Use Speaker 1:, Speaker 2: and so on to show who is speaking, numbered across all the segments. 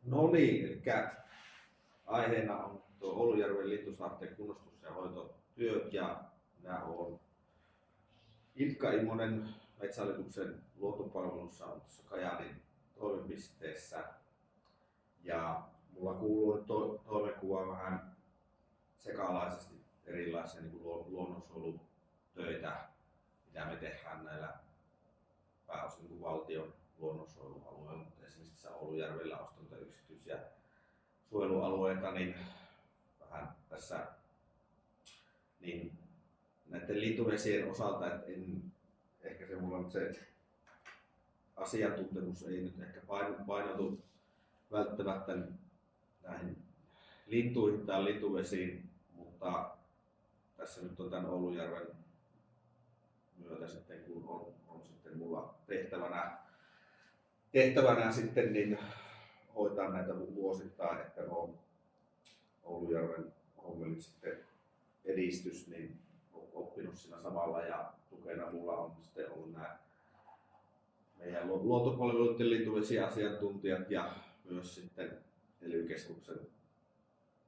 Speaker 1: No niin, eli aiheena on tuo Oulujärven lintusaarten kunnostus- ja hoitotyöt ja minä olen Ilkka Immonen Metsähallituksen luontopalvelussa on tuossa Kajaanin toimipisteessä ja mulla kuuluu nyt toimenkuva vähän sekalaisesti erilaisia niin kuin luonnonsuojelutöitä, mitä me tehdään näillä pääosin niin kuin valtion luonnonsuojelualueilla, mutta esimerkiksi tässä Oulujärvellä on yksityisiä suojelualueita, niin vähän tässä niin näiden lintuvesien osalta, että ehkä se mulla nyt se asiantuntemus ei nyt ehkä painotu välttämättä näihin lintuihin tai lintuvesiin, mutta tässä nyt on tämän Oulujärven myötä sitten, kun on sitten mulla tehtävänä sitten niin hoitaa näitä vuosittain, että on Oulujärven hommelit sitten edistys, niin olen oppinut siinä samalla ja tukena mulla on sitten ollut nämä meidän luontopalveluiden lintuvesiasiantuntijat ja myös sitten ELY-keskuksen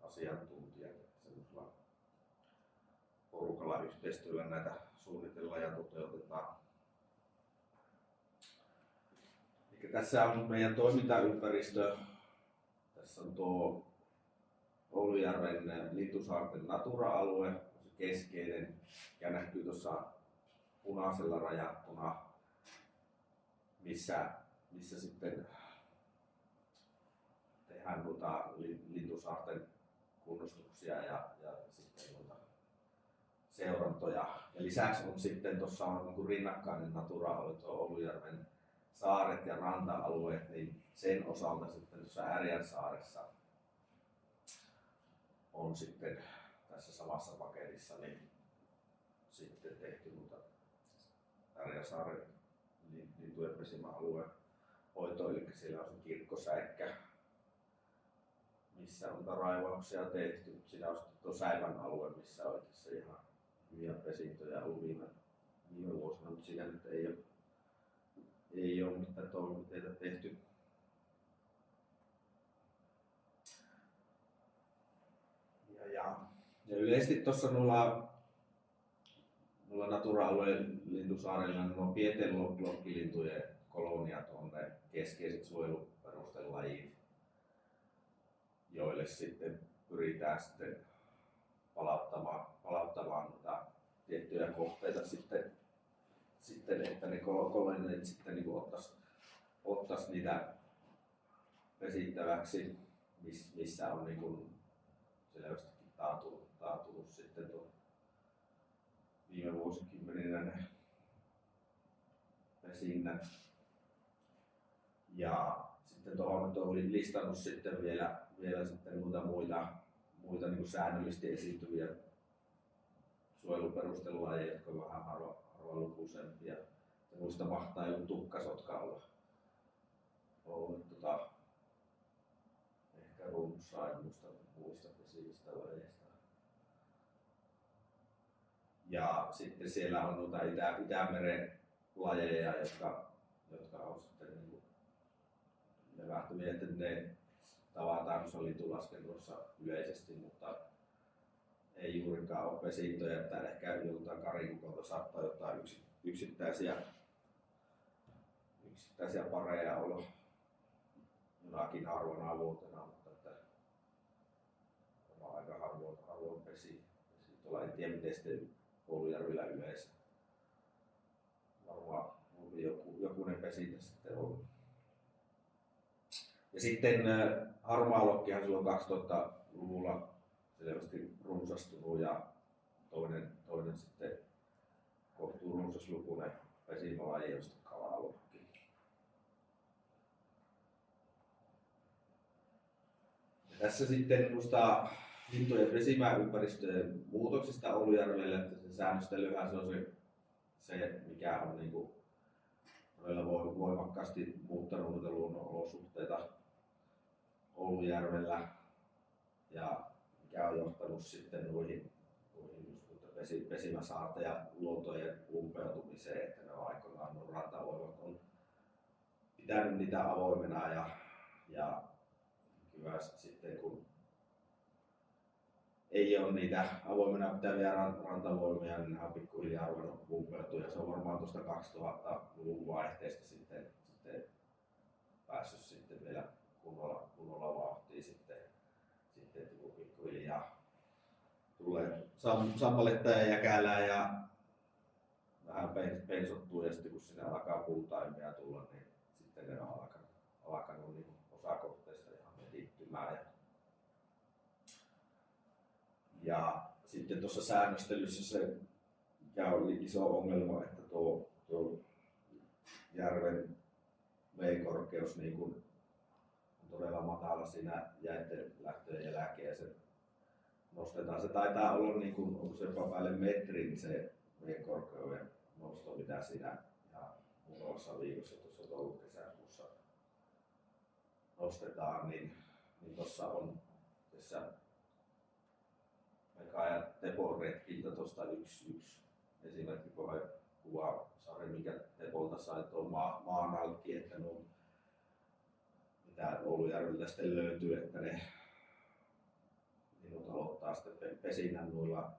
Speaker 1: asiantuntijat. Sellaisella porukalla yhteistyöllä näitä suunnitellaan ja toteutetaan. Eli tässä on meidän toimintaympäristö. Tässä on tuo Oulujärven lintusaarten Natura-alue, se keskeinen, ja näkyy tuossa punaisella rajattuna, missä sitten tehdään lintusaarten kunnostuksia ja sitten seurantoja. Ja lisäksi on sitten tuossa on rinnakkainen Natura-alue, tuo Oulujärven saaret ja ranta-alueet, niin sen osalta sitten tuossa Ärjänsaaressa on sitten tässä samassa paketissa niin sitten tehty Ärjänsaaren lintujen pesimäalueen hoito, eli siellä on se kirkkosäikkä, missä on raivauksia tehty. Siinä on sitten tuo Säivän alue, missä on tässä ihan hyviä pesintöjä ollut viime vuosina, mutta siinä nyt ei ole mitään toimenpiteitä tehty. Ja yleisesti tuossa noilla Natura-alueen lintusaarilla nuo pienten lokkilintujen koloniat on ne keskeiset suojeluperustelajit, joille sitten pyritään sitten palauttamaan tiettyjä kohteita sitten että ne koloniat sitten niin ottais niitä vesittäväksi, missä on niin kuin selvästikin taantunut sitten viime vuosikymmeninä ne pesinnät. Ja sitten tuohon nyt olen listannut sitten vielä sitten muita niin kuin säännöllisesti esiintyviä suojeluperustelajeja, jotka on vähän harvalukuisempia. Muista mahtaa joku tukkasotka ollut ehkä runsain muista pesivistä lajeista. Ja sitten siellä on noita Itämeren lajeja, jotka on sitten niin levähtyviä, että ne tavataan tuossa lintulaskennossa yleisesti, mutta ei juurikaan ole pesintöjä, että ehkä joltain karikukolta saattaa jotain yksittäisiä pareja olla jonakin harvana vuotena, mutta että on aika harvoin pesi tuolla. En tiedä miten sitten Oulujärvellä yleensä. Varmaan jokunen pesintä sitten ollut. Ja sitten harmaalokkihan silloin 2000-luvulla selvästi runsastunut ja toinen sitten kohtuu runsaslukuinen pesimälaji on sitten kalalokki. Ja tässä sitten minusta lintujen pesimäympäristöjen muutoksista Oulujärvelle, että se säännöstelyhän se on se mikä on niin kuin todella voimakkaasti muuttanut noita luonnonolosuhteita Oulujärvellä ja mikä on johtanut sitten noihin pesimäsaarten ja luontojen umpeutumiseen, että ne on aikoinaan rantavoimat on pitänyt niitä avoimena ja hyvä sitten, kun ei ole niitä avoimena pitäviä rantavoimia, niin nämä on pikkuhiljaa ruvennut umpeutua, ja se on varmaan tuosta 2000-luvun vaihteesta sitten päässyt sitten vielä kunnolla vauhtiin sitten pikkuhiljaa tulee sammaletta ja jäkälää ja vähän pensottuu, ja sitten kun sinne alkaa puutaimia tulla, niin sitten ne on alkanut niin osa kohteista ihan metittymään. Ja sitten tuossa säännöstelyssä se, mikä oli iso ongelma, että tuo järven veekorkeus niin kun on todella matala siinä jäiden lähtöjen jälkeen, ja se nostetaan. Se taitaa olla, niin kun, onko se jopa päälle metrin se veekorkeuden nosto, mitä siinä ihan muutamassa viikossa tuossa touko-kesäkuussa nostetaan, niin tuossa on tässä Meka ja Tepon retkiltä tuosta yksi esimerkki kuvasarja, minkä Tepolta sai tuon maanalkki, että nuo, mitä Oulujärveltä sitten löytyy, että ne minut aloittaa sitten pesinnän noilla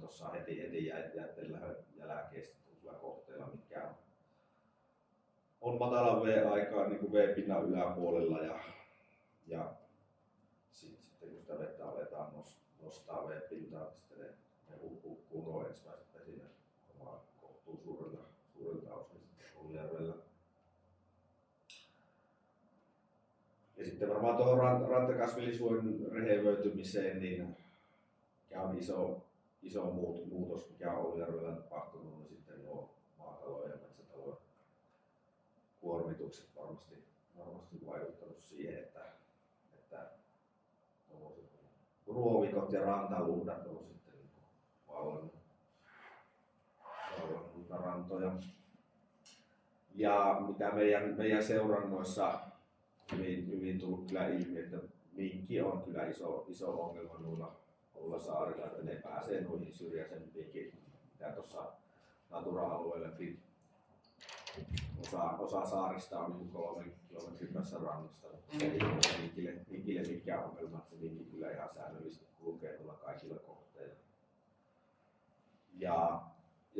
Speaker 1: tuossa heti jäitten jälkeen kohteilla, mikä on matalan V-aikaa niin kuin V-pinnan yläpuolella, ja sitten kun sitä vettä aletaan nostaa V-pintaa, niin sitten ne hukkuu nuo ensimmäiset pesinnät kohtuu suurilta osin Oulujärvellä. Ja sitten varmaan tuohon rantakasvillisuojen rehevöitymiseen, niin mikä on iso muutos, mikä on Oulujärvellä tapahtunut, niin sitten nuo maatalouden ja metsätalouden kuormitukset varmasti vaikuttanut siihen, että ruovikot ja rantaluhdat on sitten vallannut rantoja. Ja mitä meidän seurannoissa hyvin tullut kyllä ilmi, että minkki on kyllä iso ongelma noilla saarilla, että ne pääsee noihin syrjäisempiinkin, mitä tuossa Natura-alueellakin. Osa saarista on niin 3 kilometrin päässä rannasta, mutta se ei ole minkille mikään ongelma, että se minkki kyllä ihan säännöllisesti kulkee tuolla kaikilla kohteilla. Ja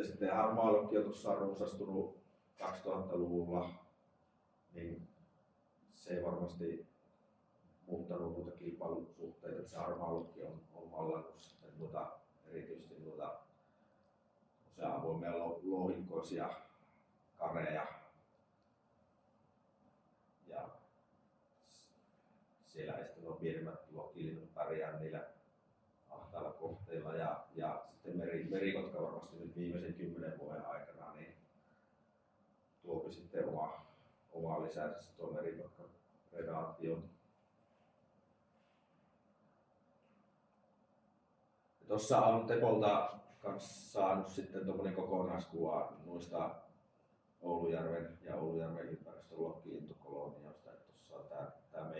Speaker 1: sitten harmaalokki on tuossa runsastunut 2000-luvulla, niin se ei varmasti muuttanut muuta kilpailusuhteita, että se harmaalokki on vallannut sitten erityisesti avoimia louhikkoisia kareja. Ja siellä ei sitten ole pienemmät lokkilinnut pärjää niillä ahtailla kohteilla, ja sitten merikotka varmasti nyt viimeisen 10 vuoden aikana niin tuopi sitten oma lisänsä tuo merikotka predaation. Tuossa on Tepolta saanut sitten tuommoinen kokonaiskuva noista Oulujärven ja Oulujärven ympäristön lokkilintukolonioista. Tuossa on tämä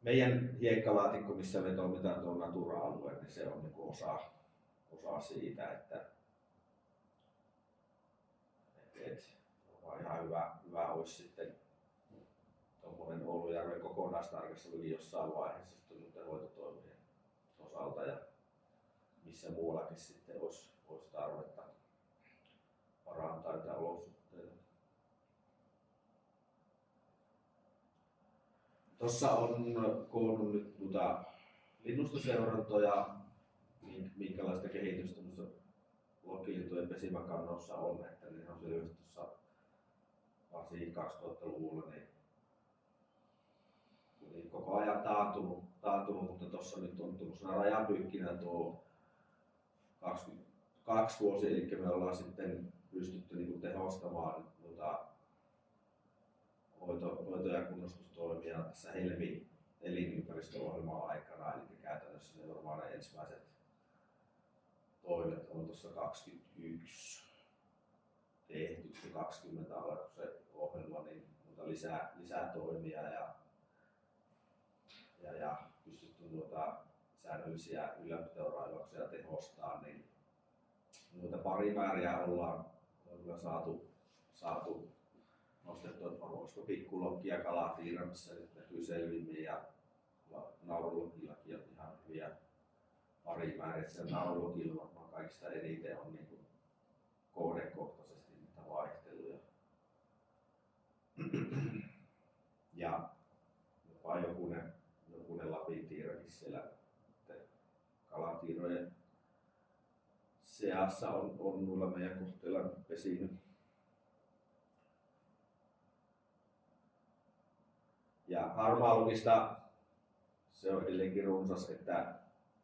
Speaker 1: meidän hiekkalaatikko, missä me toimitaan tuon Natura-alueen, niin se on niinku osa siitä, että ihan hyvä olisi sitten tuommoinen Oulujärven kokonaistarkastelukin jossain vaiheessa sitten hoitotoimien osalta, ja missä muuallakin sitten olisi tarvetta parantaa näitä olosuhteita. Tuossa on koonnut nyt linnustoseurantoja, minkälaista kehitystä lokkilintujen pesimäkannoissa on, että ne on selvästi tuossa varsinkin 2000-luvulla niin koko ajan taantunut, mutta tuossa nyt on tuollaisena rajapyykkinä tuo 22 vuosi, eli me ollaan sitten pystytty niin tehostamaan hoito- ja kunnostustoimia tässä Helmi elinympäristöohjelman aikana, eli käytännössä ne varmaan ne ensimmäiset toimet on tuossa 21 tehty, 20 alkoi se ohjelma, niin lisää toimia ja pystytty säännöllisiä ylläpitorajoituksia tehostaa, niin noita parimääriä ollaan kyllä saatu nostettu, että olisiko pikkulokkia kalatiira, missä nyt näkyy selvimmin ja naurulokillakin on ihan hyviä parimääriä. Siellä naurulokilla varmaan kaikista eniten on niin kohdekohtaisesti niitä vaihteluja. Ja jopa jokunen lapintiirakin siellä kalatiirojen seassa on noilla meidän kohteilla pesinyt. Ja harmaalogista se on edelleenkin runsas, että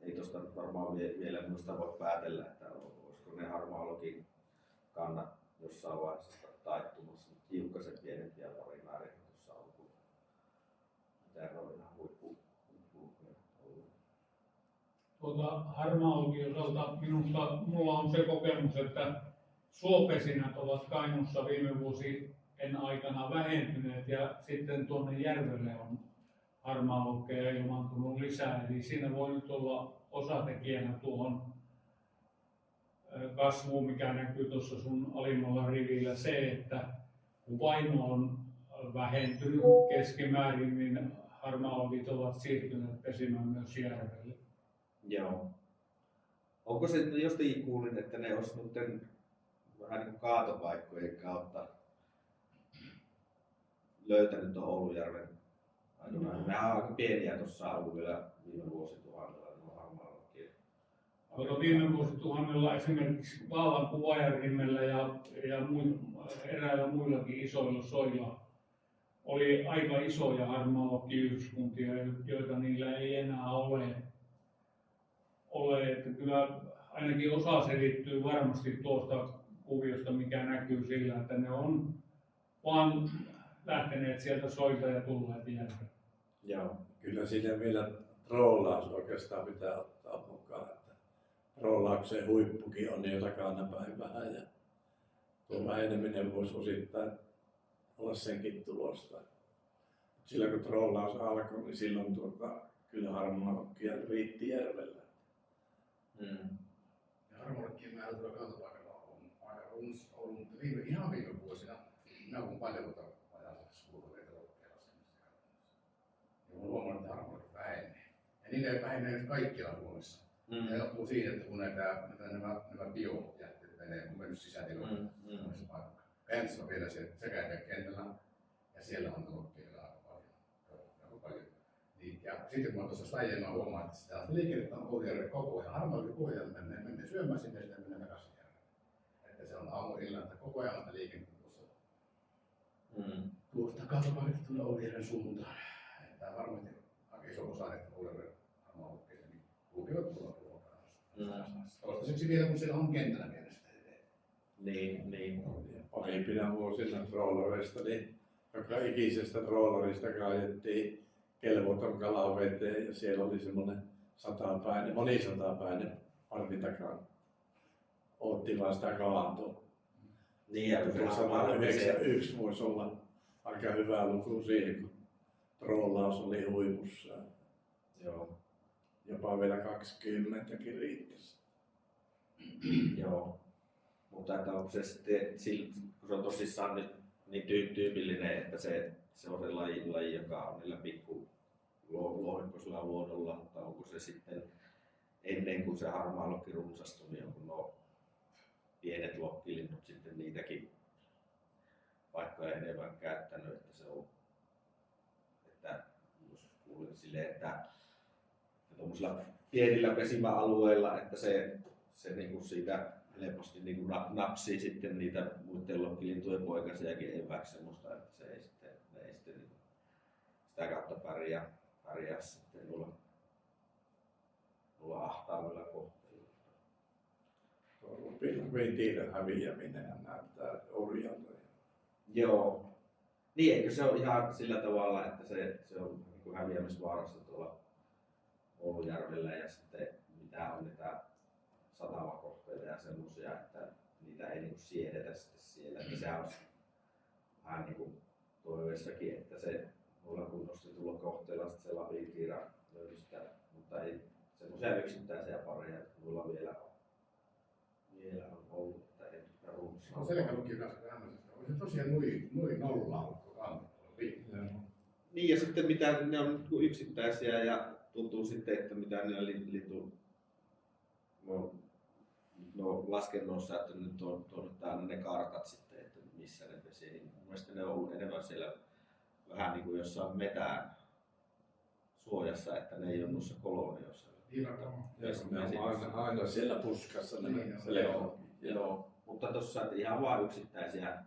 Speaker 1: ei tuosta varmaan vielä muista voi päätellä, että olisiko ne harmaalogin kannat jossain vaiheessa taittumassa. Hiukkasen pienempiä parimääriä tuossa on kuin mitä ne on ihan huippu-lukuja ollut.
Speaker 2: Harmaalogin osalta mulla on se kokemus, että suopesinät ovat Kainuussa viime vuosien aikana vähentyneet ja sitten tuonne järvelle on harmaalokkeja ilmaantunut lisää. Eli siinä voi nyt olla osatekijänä tuohon kasvuun, mikä näkyy tuossa sun alimmalla rivillä, se, että kun vaino on vähentynyt keskimäärin, niin harmaalogit ovat siirtyneet pesimään myös järvelle.
Speaker 1: Joo. Onko se, jostain kuulin, että ne olisi nyt vähän niin kuin kaatopaikkojen kautta löytänyt tuon Oulujärven aikanaan? Nämä on aika pieniä tuossa ollut vielä viime vuosituhannella nuo harmaalogit.
Speaker 2: Viime vuosituhannella esimerkiksi Vaalan Kuvajärvellä ja eräillä muillakin isoilla soilla oli aika isoja harmaalokkiyhdyskuntia, joita niillä ei enää ole. Että kyllä ainakin osa selittyy varmasti tuosta kuviosta, mikä näkyy sillä, että ne on vaan lähteneet sieltä soilta ja tulleet järveen.
Speaker 3: Joo. Kyllä siinä vielä troolaus oikeastaan pitää ottaa mukaan. Että troolauksen huippukin on jo takanapäin vähän ja tuo väheneminen voisi osittain olla senkin tulosta. Silloin kun troolaus alkoi, niin silloin kyllä harmaalokkia riitti järvellä.
Speaker 4: Ja harmaalokkien määrä tuolla kaatopaikalla on aika runsas ollut, mutta ihan viime vuosina minä olen paljon ajatuksia kuuluneita lokkeja laskemista. Ja olen huomannut, että harmaalokit vähenee. Ja niitä ei vähenee nyt kaikkialla Suomessa. Se johtuu siitä, että kun nämä biojätteet on mennyt sisätiloihin monessa paikassa. Käännössä on vielä se kentällä ja siellä on lokkeja aika paljon. Ja sitten kun mä tuossa aiemmin huomaan, että sitä liikennettä on Oulujärvelle koko ajan, harmaalogin pohjalta menee syömään sinne ja sitten menee takaisin järvelle. Että se on aamuillan, että koko ajan sitä liikennettä tuosta kaatopaikasta tuonne Oulujärven suuntaan. Että varmasti aika iso osa näistä Oulujärven harmaalokkeista niin kulkevat tuolla ruokaa. Toistaiseksi vielä, kun siellä on kentällä mielessä edelleen.
Speaker 1: Niin.
Speaker 3: Pahimpina vuosina trollareista, niin joka ikisestä trollarista kaajettiin kelvoton kala veteen ja siellä oli semmoinen monisatapäinen parvi takana. Otti vaan sitä kaatoa.
Speaker 1: Niin, ja
Speaker 3: tuossa 91 voisi olla aika hyvä luku siihen, kun trollaus oli huipussaan.
Speaker 1: Joo.
Speaker 3: Jopa vielä 20kin riittäisi.
Speaker 1: Joo. Mutta että onko se sitten, kun se on tosissaan nyt niin tyypillinen, että se on se laji, joka on niillä pikku lohikkoisella luonnolla, mutta onko se sitten ennen kuin se harmaalokki runsastui, niin onko nuo pienet lokkilinnut sitten niitäkin paikkoja enemmän käyttänyt, että se on, että jos kuulin silleen, että tuollaisilla pienillä pesimäalueilla, että se niinku siitä helposti niinku napsii sitten niitä muiden lokkilintujen poikasiakin eväksi semmoista, että ne ei sitten niinku sitä kautta pärjää sitten noilla ahtaavilla kohteilla.
Speaker 3: Tuo pilkkuitiiren häviäminen näyttää orjalta.
Speaker 1: Joo. Niin, eikö se ole ihan sillä tavalla, että se on niin häviämisvaarassa tuolla Oulujärvellä ja sitten mitä on niitä satamakohteita ja semmoisia, että niitä ei niin siedetä sitten siellä. Niin se on vähän niin kuin toiveissakin, että se noilla kunnostetulla kohteella sitten se lapintiira löytyy sitä, mutta ei semmoisia yksittäisiä pareja, että noilla vielä on ollut, että ei runsaa.
Speaker 4: On selkälukki kanssa tämmöisestä se tosiaan noin nollaa kannattaa.
Speaker 1: Niin ja sitten mitä ne on yksittäisiä ja tuntuu sitten, että mitä ne liittyy no laskennossa, että nyt on aina ne kartat sitten, että missä ne pesii. Niin mun mielestä ne on ollut enemmän siellä vähän niin kuin jossain metään suojassa, että ne ei ole noissa kolonioissa.
Speaker 3: Ne on aina siellä puskassa.
Speaker 1: Joo, mutta tuossa ihan vaan yksittäisiä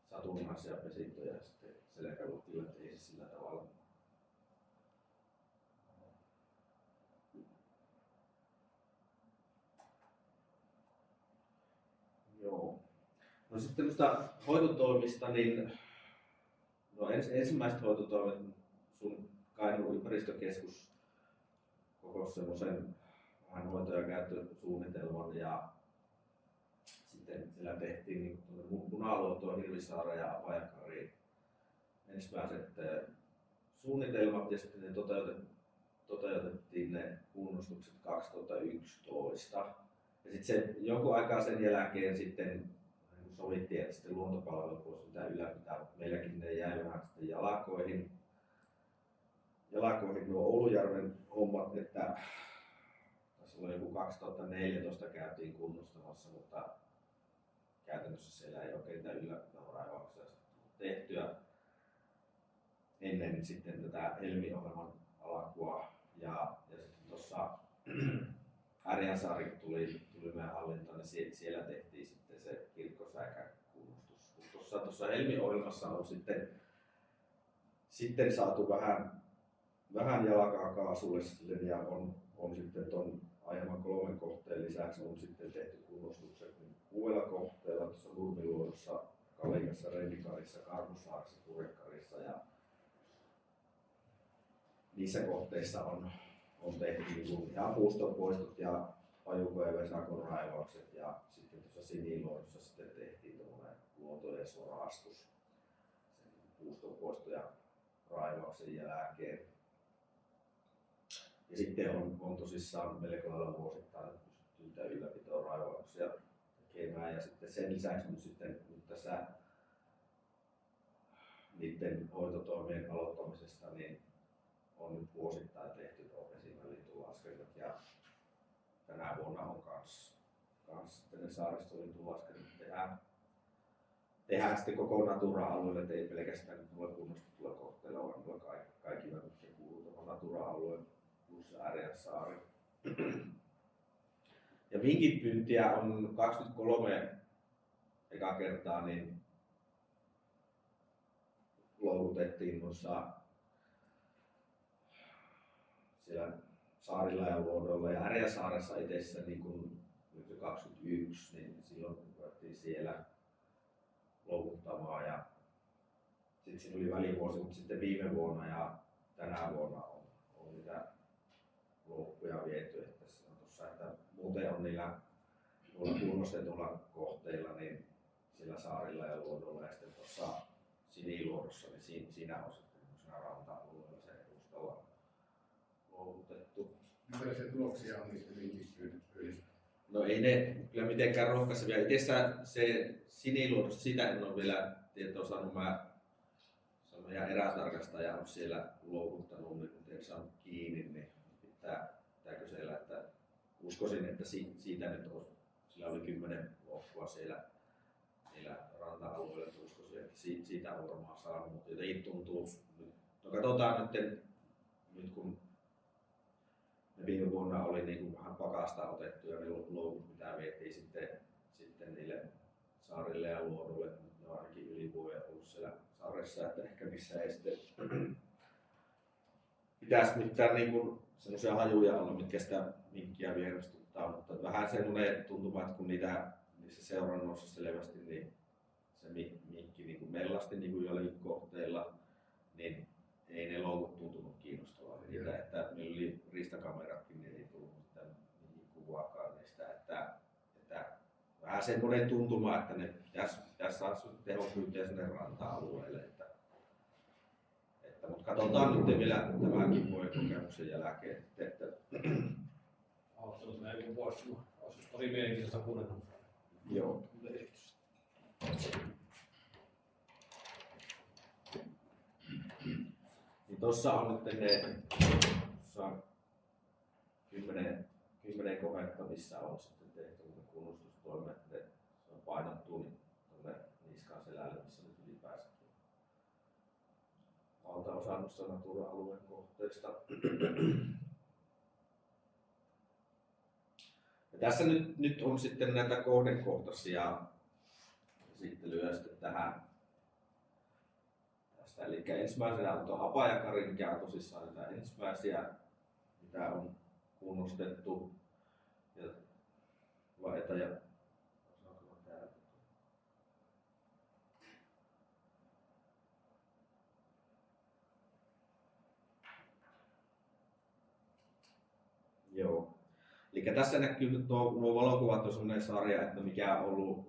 Speaker 1: satunnaisia pesintöjä sitten selkäluotilla, että ei se sillä tavalla. Joo. No sitten noista hoitotoimista, niin no ensimmäiset hoitotoimet sun Kainuun ympäristökeskus koko semmoisen vähän hoito- ja käyttösuunnitelman ja sitten siellä tehtiin niin Punaluotoon, Hirvisaareen ja Vajakariin ensimmäiset suunnitelmat ja sitten ne toteutettiin ne kunnostukset 2011. Ja sitten se jonkun aikaa sen jälkeen sitten sovittiin, että sitten luontopalvelut voisi pitää ylläpitää. Meilläkin ne jäi vähän sitten jalakoihin nuo Oulujärven hommat, että tässä oli joku 2014 käytiin kunnostamassa, mutta käytännössä siellä ei oikein niitä ylläpitöraivauksia tehtyä ennen sitten tätä Helmi-ohjelman alkua. Ja sitten tuossa Ärjänsaari tuli meidän hallintaan, niin siellä tehtiin sitten se kirkkosäikän kunnostus. Tuossa Helmi-ohjelmassa on sitten saatu vähän jalkaa kaasulle sille, ja on sitten tuon aiemman 3 kohteen lisäksi on sitten tehty kunnostukset niin 6 kohteella tuossa Nurmiluodossa, Kalikassa, Rennikarissa, Karhusaaressa, Kurjekarissa ja niissä kohteissa on tehty niin ihan puustonpoistot ja pajuko- ja vesakon raivaukset ja sitten tuossa Siniluodossa sitten tehtiin tuommoinen luontojen sorastus sen puustonpoisto ja raivauksen jälkeen. Ja sitten on tosissaan melko lailla vuosittain pystyttyä ylläpitoa raivauksia tekemään ja sitten sen lisäksi nyt tässä niiden hoitotoimien aloittamisesta niin on nyt vuosittain tehty tuo vesiväliintulaskelmat ja tänä vuonna on kans sitten ne saaristolintulaskennat tehdään sitten koko Natura-alueelle, että ei pelkästään nyt ole kunnostetulla kohteella, vaan kaikki mitkä kuuluu tuohon Natura-alueen plus Ärjänsaari. Ja minkipyyntiä on 23 eka kertaa niin loukutettiin noissa siellä Saarilla ja Luodolla ja Ärjänsaaressa itsessä niin kun 21, niin silloin ruvettiin siellä loukuttamaan ja sitten siinä oli välivuosi, mutta sitten viime vuonna ja tänä vuonna on niitä loukkuja viety, että se on tossa, että muuten on niillä kunnostetuilla kohteilla niin sillä Saarilla ja Luodolla ja sitten tuossa Siniluodossa, niin siinä on sitten ranta-alueella se edustalla loukutettu.
Speaker 4: Millaisia tuloksia on niistä vinkipyynistä?
Speaker 1: No ei ne kyllä mitenkään rohkaisevia. Itse se Siniluodosta, sitä en ole vielä tietoa saanut. Se on meidän erätarkastaja on siellä loukuttanut, niin en saanut kiinni, niin pitää kysellä, että uskoisin, että siitä nyt olisi, sillä oli 10 lohkoa siellä ranta-alueella, että uskoisin, että siitä on varmaan saanut, mutta jotenkin tuntuu, no katsotaan nyt kun ne viime vuonna oli niin kuin vähän pakasta otettu ja ne loukut mitä vietiin sitten niille saarille ja Luodolle, ne on ainakin yli vuoden ollut siellä saaressa, että ehkä missä ei sitten pitäisi mitään niin kuin sellaisia hajuja olla, mitkä sitä minkkiä vierastuttaa, mutta vähän semmoinen tuntuma, että kun niissä seurannoissa selvästi niin se minkki niin kuin mellasti niin kuin jollakin kohteilla, niin ei ne loukut tuntunut kiinnostavaa niitä, että meillä oli riistakameratkin, niin ei tullut mitään kuvaakaan niistä, että vähän semmoinen tuntuma, että ne pitäisi saada tehokyyttiä sinne ranta-alueelle, mutta katsotaan nyt vielä tämänkin vuoden kokemuksen jälkeen, että
Speaker 5: Aloittanut näin joku vuosi, olisi tosi mielenkiintoista kuunnella.
Speaker 1: joo. Tuossa on nyt ne tuossa 10 kohetta, missä on sitten tehty kunnostustoimet, ne on painottu niin tuonne niskan selälle, missä nyt ylipäänsä valtaosa noista Natura-alueen kohteista. Ja tässä nyt on sitten näitä kohdekohtaisia esittelyjä sitten tähän. Tästä. Eli ensimmäisenä on tuo Hapajakari, mikä on tosissaan näitä ensimmäisiä, mitä on kunnostettu. Ja Joo. Eli tässä näkyy nyt nuo valokuvat on sellainen sarja, että mikä on ollut,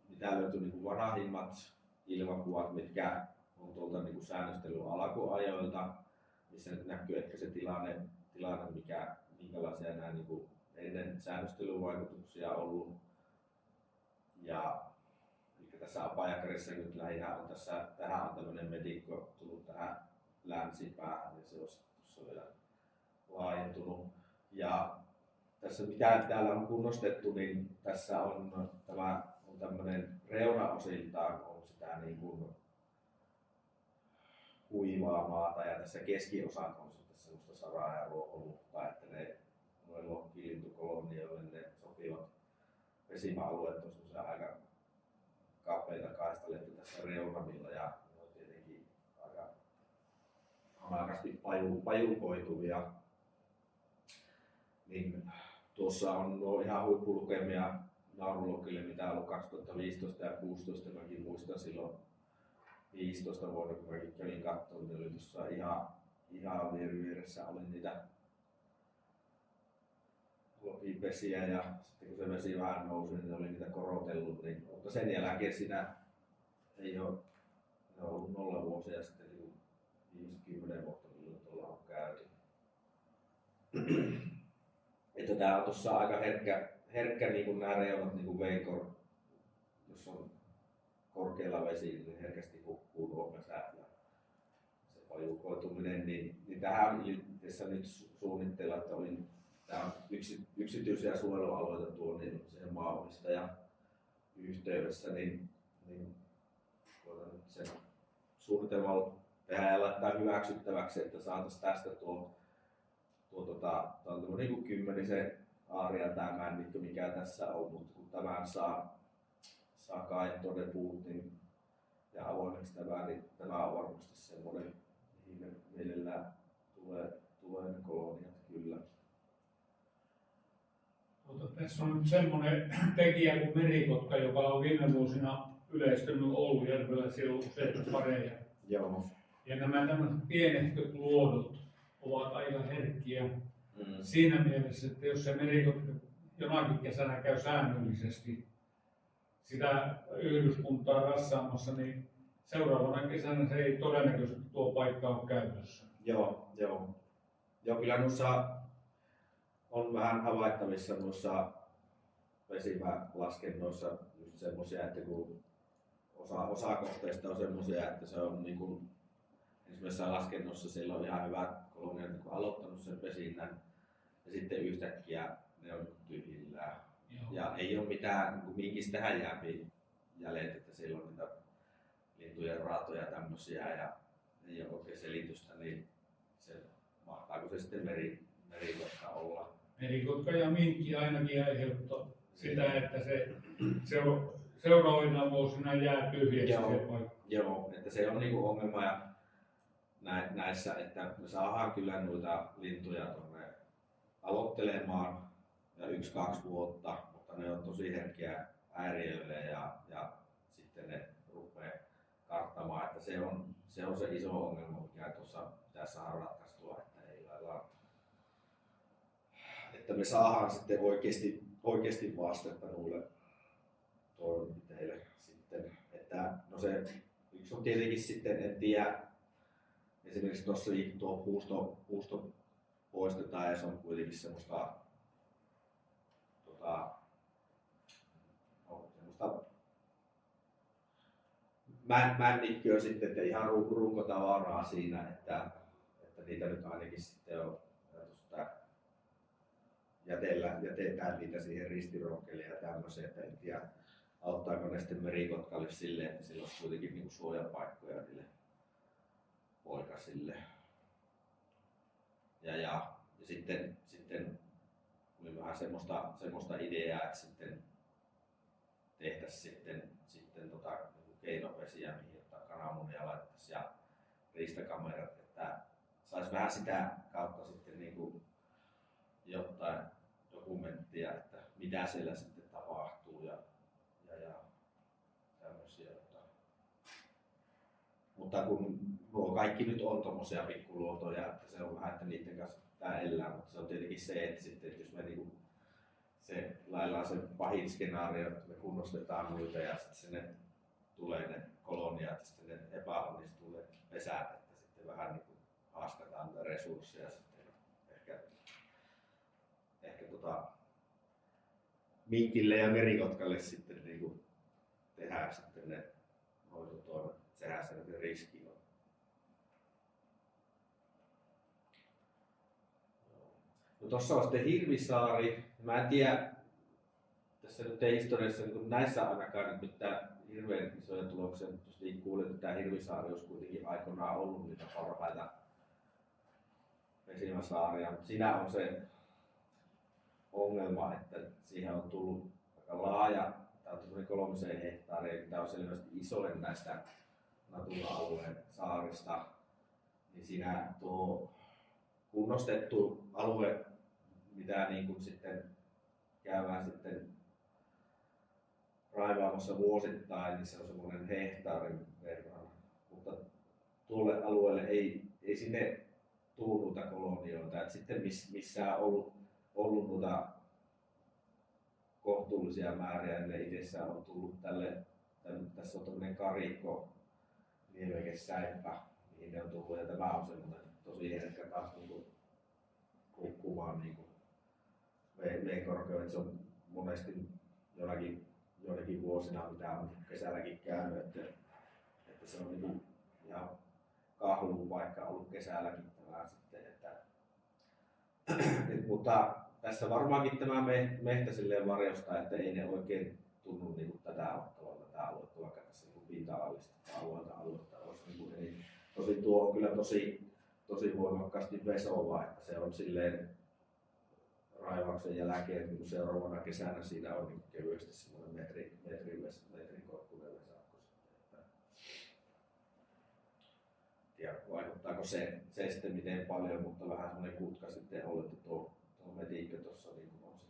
Speaker 1: mitä löytyy niin varahimmat ilmakuvat, mitkä on tuolta niin säännöstelyn alkuajoilta, missä nyt näkyy ehkä se tilanne minkälaisia nämä niin ennen säännöstelyn vaikutuksia on ollut. Ja eli tässä Hapajakarissa nyt lähinnä on tähän on tämmöinen medikko tullut tähän länsipäähän ja se on tuossa vielä laajentunut. Ja tässä mitä täällä on kunnostettu, niin tässä on tämmöinen reunaosiltaan on sitä niin kuin kuivaa maata ja tässä keskiosan on sitten semmoista saraa ja ruoholuutta, että noille lohkilintukolonioille ne sopivat pesimäalueet on semmoisia aika kapeita kaistaleita tässä reunamilla ja ne on tietenkin aika hanakasti pajukoituvia. Niin tuossa on nuo ihan huippulukemia naurulokille, mitä on ollut 2015 ja 2016. Mäkin muistan silloin 15 vuonna, kun mäkin kävin katsomaan, niin oli tuossa ihan vieressä oli niitä lokipesiä ja sitten kun se vesi vähän nousi, niin oli niitä korotellut. Niin, mutta sen jälkeen siinä ei ole, ne on ollut 0 vuosia sitten, niin 50 vuotta milloin tuolla on käyty. Että tää on tuossa aika herkkä niin kuin nämä reunat, niin kuin veikor, jos on korkealla vesi, niin herkästi hukkuu nuo pesät ja se pajukoituminen, niin tähän tässä nyt suunnitteilla, että tämä on yksityisiä suojelualueita tuon niin siihen maanomistajan yhteydessä, niin voidaan nyt sen suunnitelmalla tehdä ja laittaa hyväksyttäväksi, että saataisiin tästä tämä on niin kuin 10 aaria tämä männikkö, mikä tässä on, mutta kun tämän saa kaettua ne puut niin, ja avoimeksi niin tämä on varmasti semmoinen, mihin mielellään tulee ne koloniat kyllä.
Speaker 2: Tässä on nyt semmoinen tekijä kuin merikotka, joka on viime vuosina yleistynyt Oulujärvellä, siellä on useita pareja.
Speaker 1: Joo.
Speaker 2: Ja nämä tämmöiset pienehköt luodot ovat aika herkkiä siinä mielessä, että jos se merikotka jonakin kesänä käy säännöllisesti sitä yhdyskuntaa rassaamassa, niin seuraavana kesänä se ei todennäköisesti tuo paikka ole käytössä.
Speaker 1: Joo, kyllä noissa on vähän havaittavissa noissa vesimälaskennoissa just semmoisia, että kun osa kohteista on semmoisia, että se on niin kuin ensimmäisessä laskennossa siellä on ihan hyvät koloniat, kun aloittanut sen pesinnän ja sitten yhtäkkiä ne on tyhjillään.
Speaker 2: Joo.
Speaker 1: Ja ei ole mitään niin minkistähän jääpi jäljet, että siellä on niitä lintujen raatoja tämmöisiä ja ei ole oikein selitystä, niin se mahtaako se sitten merikotka olla?
Speaker 2: Merikotka ja minkki ainakin aiheuttaa sitä, että se on seuraavina vuosina jää tyhjäksi se paikka.
Speaker 1: Joo, että se on niinku ongelma ja näissä, että me saadaan kyllä noita lintuja tuonne aloittelemaan ja 1-2 vuotta, mutta ne on tosi herkkiä häiriöille ja sitten ne rupeaa karttamaan, että se on se iso ongelma, mikä tuossa pitäisi saada ratkaistua, että me saadaan sitten oikeasti vastetta noille toimenpiteille sitten, että no se yksi on tietenkin sitten, en tiedä, esimerkiksi tuossa tuo puusto poistetaan ja se on kuitenkin semmoista männikköä sitten, että ihan runkotavaraa siinä, että niitä nyt ainakin sitten on jätetään niitä siihen ristirokkeliin ja tämmöiseen, että en tiedä auttaako ne sitten merikotkalle silleen, että sillä olisi kuitenkin niinku suojapaikkoja niille poikasille. Ja sitten oli vähän semmoista ideaa, että sitten tehtäisiin sitten keinopesiä, mihin ottaa kananmunia laittaisiin ja riistakamerat, että saisi vähän sitä kautta sitten niinku jotain dokumenttia, että mitä siellä sitten tapahtuu ja tämmöisiä. Mutta kun nuo kaikki nyt on tommosia pikkuluotoja, että se on vähän, että niiden kanssa pitää elää, mutta se on tietenkin se, että sitten että jos me niinku se laillaan se pahin skenaario, että me kunnostetaan muita ja sitten sinne tulee ne koloniat ja sitten ne epäonnistuu ne pesät, että sitten vähän niinku haaskataan resursseja sitten ehkä minkille ja merikotkalle sitten niinku tehdään sitten ne hoitotoimet. Sehän se riski on. No tossa on sitten Hirvisaari. Mä en tiedä, tässä nyt ei historiassa niin näissä ainakaan nyt mitään hirveän isoja tuloksia, mutta jos niin kuulin, että tämä Hirvisaari olisi kuitenkin aikoinaan ollut niitä parhaita pesimäsaaria, mutta siinä on se ongelma, että siihen on tullut aika laaja, tämä on 3 hehtaaria, tämä on selvästi isoin näistä Natura-alueen saarista, niin siinä tuo kunnostettu alue, mitä niin kuin sitten käydään sitten raivaamassa vuosittain, niin se on semmoinen hehtaarin verran, mutta tuolle alueelle ei sinne tule noita kolonioita, että sitten missä on ollut noita kohtuullisia määriä, niin ne itsessään on tullut tässä on tämmöinen karikko, lievekesäippä, mihin ne on tullut, ja tämä on semmoinen tosi herkkä taas kukkumaan niin veen korkeuden. Se on monesti joinakin vuosina, mitä on kesälläkin käynyt, että se on niin ihan kahluun vaikka ollut kesälläkin tämä sitten. Mutta tässä varmaankin tämä mehtä silleen varjostaa, että ei ne oikein tunnu niin tätä ottavan tätä aluetta, vaikka tässä niin pinta-alallista aluetta olisi niin eli tosi tuo on kyllä tosi voimakkaasti vesova, että se on silleen raivauksen jälkeen niin seuraavana kesänä siinä on niin kevyesti semmoinen metrin korkuinen vesakko. Ja vaikuttaako se sitten miten paljon, mutta vähän semmoinen kutka sitten on, että tuo metiikkö tuossa niin on se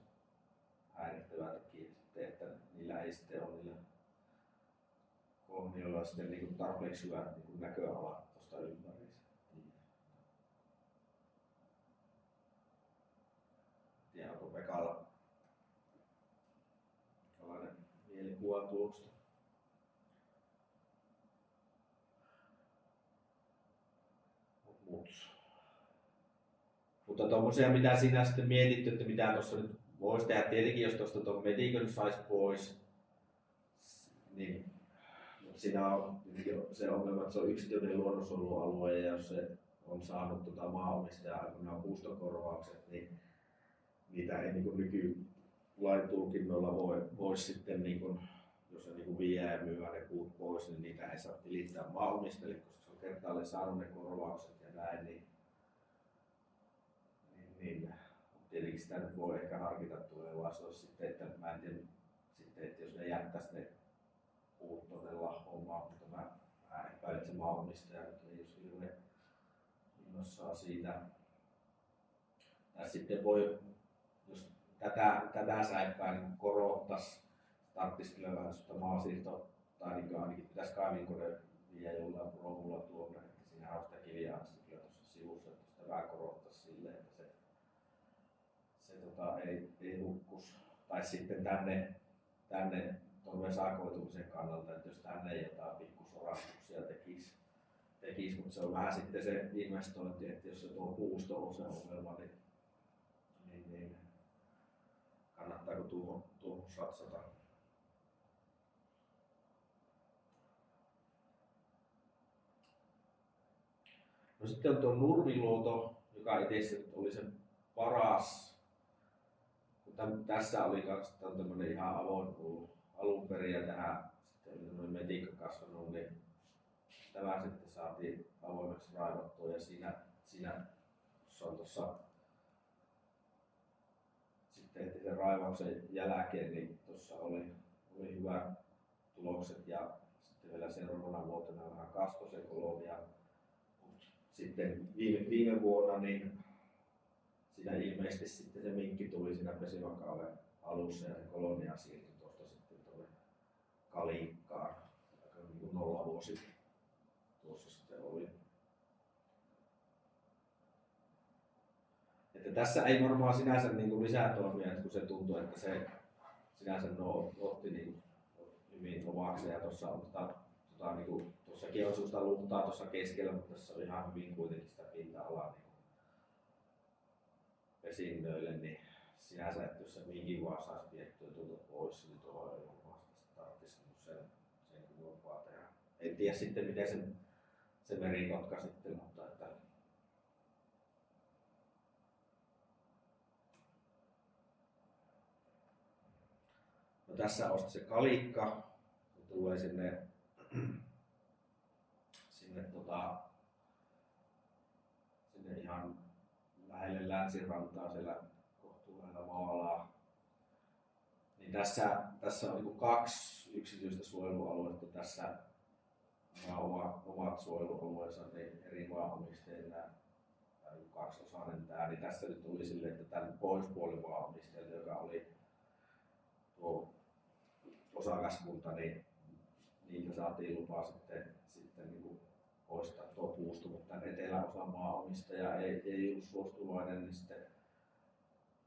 Speaker 1: häirittävä tekijä sitten, että niillä ei sitten ole niillä kolmioilla sitten niin tarpeeksi hyvät niin näköalat tuosta ympäri. Ja onko Pekalla tällainen mielikuva tuosta? Mutta tuommoisia mitä siinä sitten mietitty, että mitä tuossa nyt voisi tehdä, tietenkin jos tuosta tuon metikön saisi pois, niin siinä on se ongelma, että se on yksityinen luonnonsuojelualue ja jos se on saanut maanomistajan aikoinaan puustokorvaukset, niin niitä ei niin nykylain tulkinnoilla voi sitten, niin kuin, jos se niin vie ja myy ne puut pois, niin niitä ei saa tilittää maaomistajille, koska se on kertaalleen saanut ne korvaukset ja näin. Niin tietenkin sitä nyt voi ehkä harkita tulevaisuudessa sitten, että mä en tiedä sitten, että jos ne jättäisi ne puut todella hommaa, mutta mä epäilen, että se maanomistaja nyt ei olisi hirveän innossaan siitä. Tai sitten voi, jos tätä säippää niin korottaisi, tarvitsisi kyllä vähän sitä maasiirto, tai niin ainakin pitäisi kaivinkone viedä jollain provulla tuonne, että siinä on sitä kiviainesta kyllä tuossa sivussa, että sitä vähän korottaisi silleen, että se ei hukkus. Tai sitten tänne tuon vesakoitumisen kannalta, että jos tänne jotain pikkusorastuksia tekisi, mutta se on vähän sitten se investointi, että jos se tuo puusto on se ongelma, niin kannattaako tuohon satsata. No sitten on tuo Nurmiluoto, joka itse oli se paras. Tässä oli tämmöinen ihan avoin ollut alun perin ja tähän sitten oli tämmöinen metikka kasvanut, niin tämä sitten saatiin avoimeksi raivattua ja siinä on tuossa sitten heti sen raivauksen jälkeen niin tuossa oli hyvät tulokset ja sitten vielä seuraavana vuotena vähän kasvoi se kolonia. Sitten viime vuonna niin siinä ilmeisesti sitten se minkki tuli siinä pesimakauden alussa ja se kolonia siirtyi tuosta sitten tuonne Kalikkaan. Aika niin kuin nollavuosi tuossa sitten oli. Että tässä ei varmaan sinänsä niin kuin lisää toimia, kun se tuntuu, että se sinänsä otti niin hyvin omakseen ja tuossa on niin kuin, tuossakin on sellaista luhtaa tuossa keskellä, mutta tässä on ihan hyvin kuitenkin sitä pinta-alaa niin pesinnöille, niin sinänsä, että jos se minkin vaan saisi viettyä tuolta pois, niin tuo ei varmasti tarvitsisi sen kummempaa tehdä. En tiedä sitten miten se merikotka sitten, mutta että no tässä on se kalikka, se tulee sinne ihan lähelle länsirantaa siellä kohtuullailla maalaa. Niin tässä on niin 2 yksityistä suojelualuetta tässä. Nämä omat suojelualueensa niin eri maanomistajilla ja 2-osainen tämä, niin tässä nyt tuli silleen, että tämän pohjoispuolen maanomistajilta, joka oli tuo osakaskunta, niin niiltä saatiin lupaa sitten niin kuin poistaa tuo puusto, mutta tämän eteläosan maanomistaja ei ollut suostuvainen, niin sitten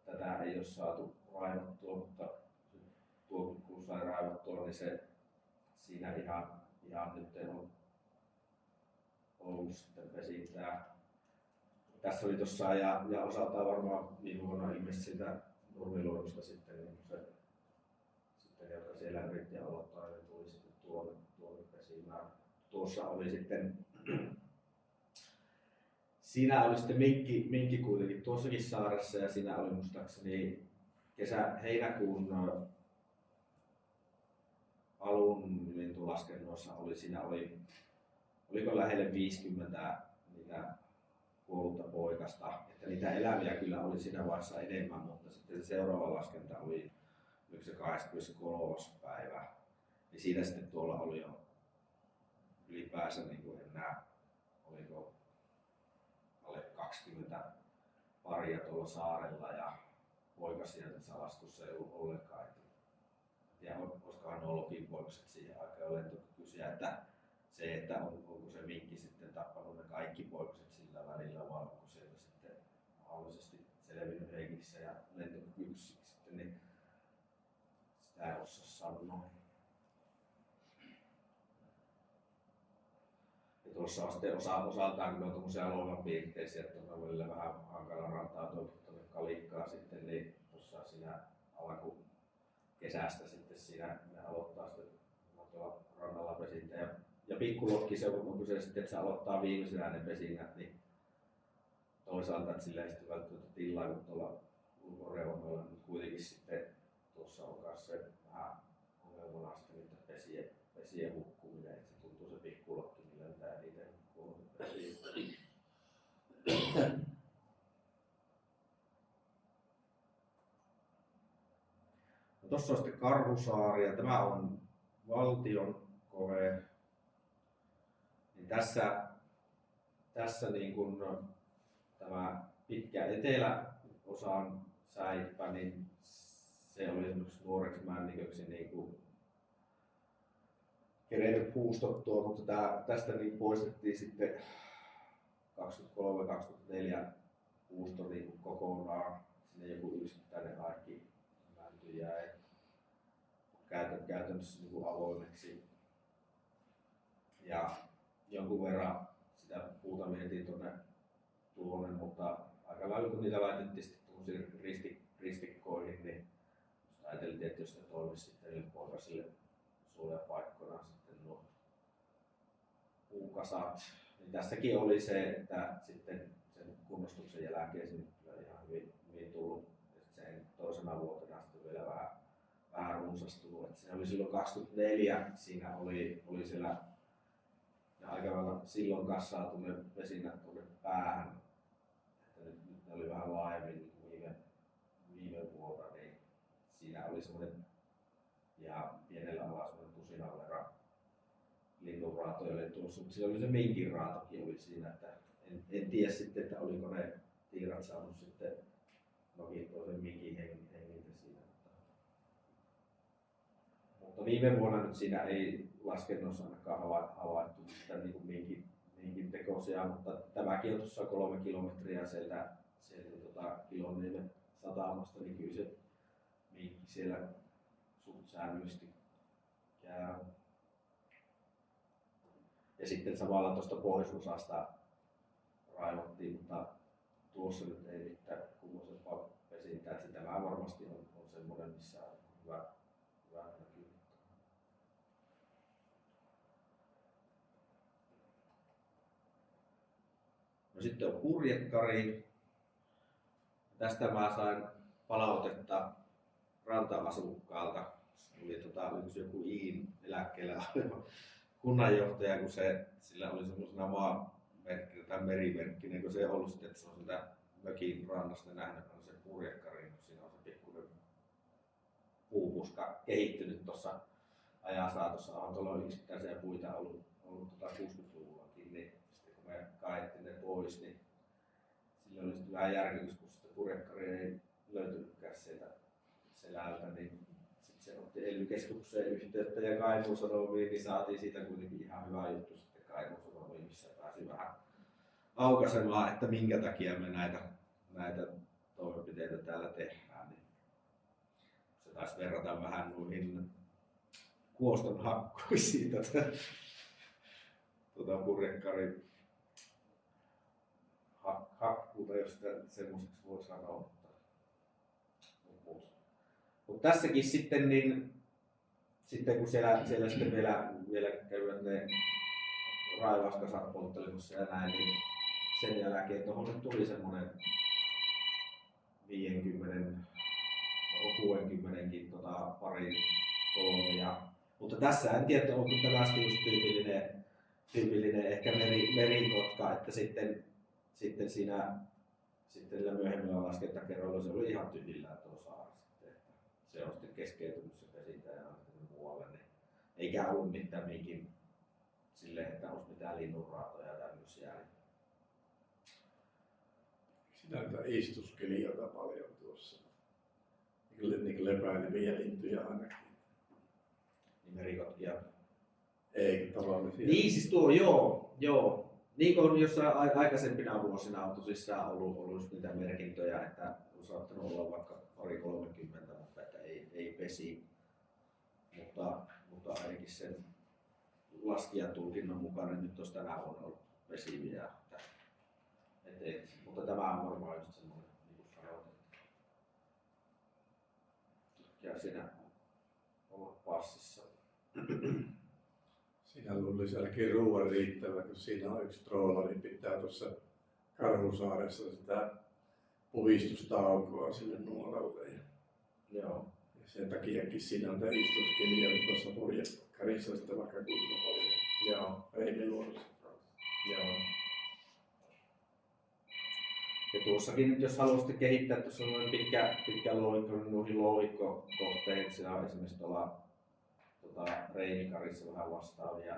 Speaker 1: tätä ei ole saatu raivattua, mutta tuo kun sai raivattua, niin se siinä ihan nyt on ollut sitten pesintää. Tässä oli tuossa ja osaltaan varmaan viime vuonna ilmeisesti sitä Nurmiluodosta sitten, niin se sitten, joka siellä yritti aloittaa, niin tuli sitten tuonne pesimään. Tuossa oli sitten siinä oli sitten minkki kuitenkin tuossakin saaressa ja siinä oli muistaakseni heinäkuun alun lintulaskennoissa oliko lähelle 50 niitä kuollutta poikasta, että niitä eläviä kyllä oli siinä vaiheessa enemmän, mutta sitten se seuraava laskenta oli se 23. päivä, niin siinä sitten tuolla oli jo ylipäänsä niin kuin enää, oliko alle 20 paria tuolla saarella ja poikasia tässä laskussa ei ollut ollenkaan. Ja olisikohan ollutkin poikaset siihen aikaan lentokykyisiä, että se, että onko se minkki sitten tappanut ne kaikki poikaset sillä välillä vai onko sieltä sitten mahdollisesti selvinnyt hengissä ja lentokykyisiksi sitten, niin sitä ei osaa sanoa. Ja tuossa on sitten osaltaan kyllä tuommoisia luonnonpiirteisiä, että on välillä vähän hankala rantaa tuonne Kalikkaan sitten, niin tuossa siinä alkukesästä sitten siinä ne aloittaa sitten tuolla rannalla pesintä ja pikkulokki se on kyse sitten, että se aloittaa viimeisenä ne pesinnät, niin toisaalta, että sillä ei sitten välttämättä tilaa, kun tuolla ulkoreunalla nyt kuitenkin sitten tuossa on myös se vähän ongelmana sitten niiden pesien hukkuminen, että se tuntuu se pikkulokki, millä mitä eniten hukkuu pesiin. No, tuossa on sitten Karhusaari ja tämä on valtion kohe. Niin tässä niin kun tämä pitkä eteläosan säippä, niin se oli esimerkiksi nuoreksi männiköksi niin kuin kerennyt puustottua, mutta tästä niin poistettiin sitten 23-24 puusto niin kokonaan. Sinne joku yksittäinen arkki mänty jäi käytännössä niin kuin avoimeksi. Ja jonkun verran sitä puuta mentiin tuonne, mutta aika lailla kun niitä laitettiin sitten ristikkoihin, niin ajateltiin, että jos ne toimisi sitten poikasille suojapaikkoina sitten nuo puukasat, niin tässäkin oli se, että sitten sen kunnostuksen jälkeen sinne kyllä ihan hyvin tullut. Sen toisena vuotena sitten vielä vähän runsastunut. Että se oli silloin 24, siinä oli siellä ja aika lailla silloin kanssa saatu ne vesinnät tuonne päähän. Että nyt ne oli vähän laajemmin niin viime vuonna, niin siinä oli semmoinen ja pienellä alalla semmoinen tusinan verran linnunraatoja oli tuossa, mutta siellä oli se minkin raatokin oli siinä, että en tiedä sitten, että oliko ne tiirat saanut sitten nokittua sen minkin hengiltä siinä. Mutta viime vuonna nyt siinä ei laskennossa ainakaan havaittu mitään niin kuin minkin tekoisia, mutta tämäkin on tuossa 3 kilometriä sieltä Kiloniemen satamasta, niin kyllä se minkki siellä suht säännöllisesti käy. Ja sitten samalla tuosta pohjoisosasta raivottiin, mutta tuossa nyt ei mitään kummosempaa pesintää, että tämä varmasti on semmoinen, missä on hyvä näkyy. No sitten on purjekkari. Tästä mä sain palautetta ranta-asukkaalta. Oli yksi joku Iin eläkkeellä oleva kunnanjohtaja, kun sillä oli semmoisena maamerkkinä tai merimerkkinä, kun se ollut sitten, että se on sitä mökin rannasta nähnyt, on se purjekkari, kun siinä on se pikkuinen puupuska kehittynyt tuossa ajan saatossa. Autolla on yksittäisiä puita ollut 60-luvullakin, niin sitten kun me kaettiin ne pois, niin sillä oli sitten vähän järkytys, kun sitä purjekkari ei löytynytkään sieltä selältä, niin se otti ELY-keskukseen yhteyttä ja Kainuun Sanomiin, niin saatiin siitä kuitenkin ihan hyvä juttu sitten Kainuun Sanomiin, missä pääsi vähän aukaisemaan, että minkä takia me näitä toimenpiteitä täällä tehdään. Niin se taisi verrata vähän noihin kuoston hakkuisiin purjekkarin hakkuuta, jos sitä semmoiseksi voi sanoa. Mutta tässäkin sitten, sitten kun siellä sitten vielä kävivät ne raivauskasat polttelemassa ja näin, niin sen jälkeen tuohon tuli semmoinen 50-60kin pari kolme. Mutta tässä en tiedä, onko tämä just tyypillinen ehkä merikotka, että sitten siinä myöhemmillä laskentakerroilla se oli ihan tyhjillään tuo saari. Se on sitten keskeytynyt se pesintä ja lähtenyt muualle, niin eikä ollut mitään minkin silleen, että olisi mitään linnunraatoja ja tämmöisiä.
Speaker 3: Sinänsä istuskeli aika paljon tuossa. Niin lepäileviä lintuja ainakin.
Speaker 1: Niin merikotkia.
Speaker 3: Ei tavallisia.
Speaker 1: Niin siis tuo, joo. Niin kuin jossain aikaisempina vuosina on tosissaan ollut niitä merkintöjä, että on saattanut olla vaikka 30, mutta että ei pesi. Mutta ainakin sen laskijatulkinnon mukaan nyt olisi tänään on ollut pesiviä. Mutta tämä on varmaan just semmoinen, niin kuin sanoit, ja siinä olla passissa.
Speaker 3: Siinä luulisi ainakin ruoan riittävä, kun siinä on yksi troolari, pitää tuossa Karhusaaressa sitä puhistustaukoa sille nuolalle.
Speaker 1: Joo.
Speaker 3: Ja sen takiakin siinä on tämä istuskeli ja tuossa purjekkarissa sitten vaikka kunnon paljon.
Speaker 1: Joo.
Speaker 3: Reimeluodossa.
Speaker 1: Joo. Ja tuossakin nyt jos haluaisitte kehittää, tuossa on noin pitkä louhikko, niin noihin louhikkokohteet, siellä on esimerkiksi tuolla Reinikarissa vähän vastaavia,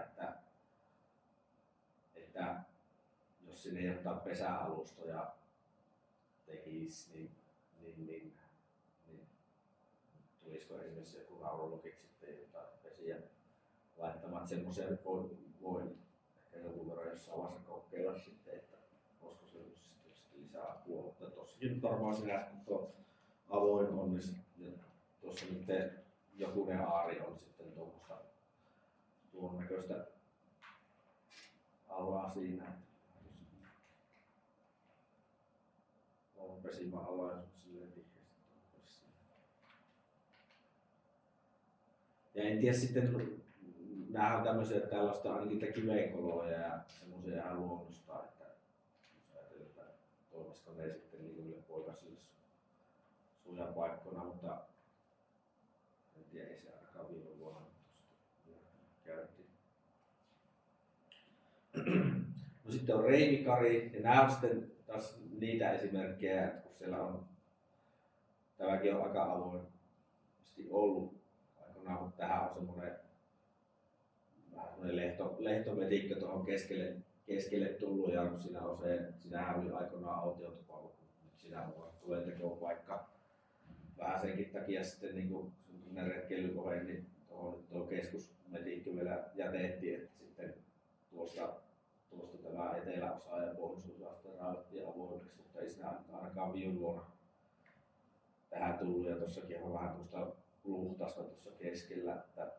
Speaker 1: että jos sinne jotain pesäalustoja tekisi, niin tulisiko esimerkiksi joku naurologit sitten jotain pesiä laittamaan, että semmoisia nyt voi ehkä jonkun verran jossain vaiheessa kokeilla sitten, että olisiko se sitten lisää apua, mutta tossakin nyt varmaan sinä, kun tuo avoin on, niin tuossa nyt jokunen aari on sitten tuon näköistä alaa siinä. On pesimäalaisuus silleen tiheästi. Ja en tiedä sitten Nämä on tämmöisiä tällaista ainakin niitä kiveenkoloja ja semmoisia ihan luonnosta, että jos ajatellaan, että toimisiko ne sitten niille poikasille suojapaikkoina, mutta en tiedä, ei se ainakaan viime vuonna käytiin. No sitten on Reinikari ja nämä on sitten taas niitä esimerkkejä, että kun siellä on, tämäkin on aika avoimesti ollut aikoinaan, mutta tähän on semmoinen lehtometiikka tuohon keskelle tullut ja siinä on siinähän oli aikoinaan autiotupa, mutta nyt siinä on tulentekopaikka. Vähän senkin takia sitten niin retkeilykoheen, niin tuo keskusmetiikka vielä jätettiin, että sitten tuosta tämä eteläosa ja pohjoisosa sitten raudattiin avoimeksi, mutta ei siinä ainakaan viime vuonna tähän tullut ja tuossakin on vähän tuosta luhtasta tuossa keskellä, että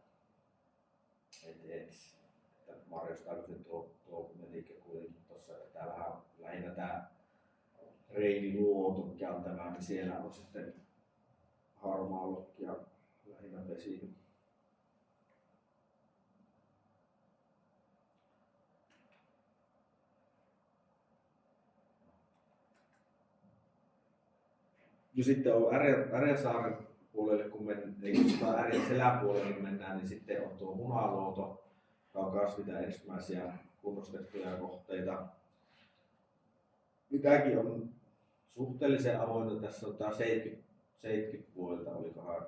Speaker 1: varjostaako se tuo metiikka kuitenkin tuossa, että täällähän on lähinnä tämä Reiniluoto, mikä on tämä, niin siellä on sitten harmaa lokki ja lähinnä vesi. Ja sitten on Ärjänsaaren puolelle, kun Ärjän seläpuolelle mennään, niin sitten on tuo Munaluoto, joka on myös mitä ensimmäisiä kunnostettuja kohteita. Mitäkin on suhteellisen avointa, tässä on tämä 70 vuodelta, olikohan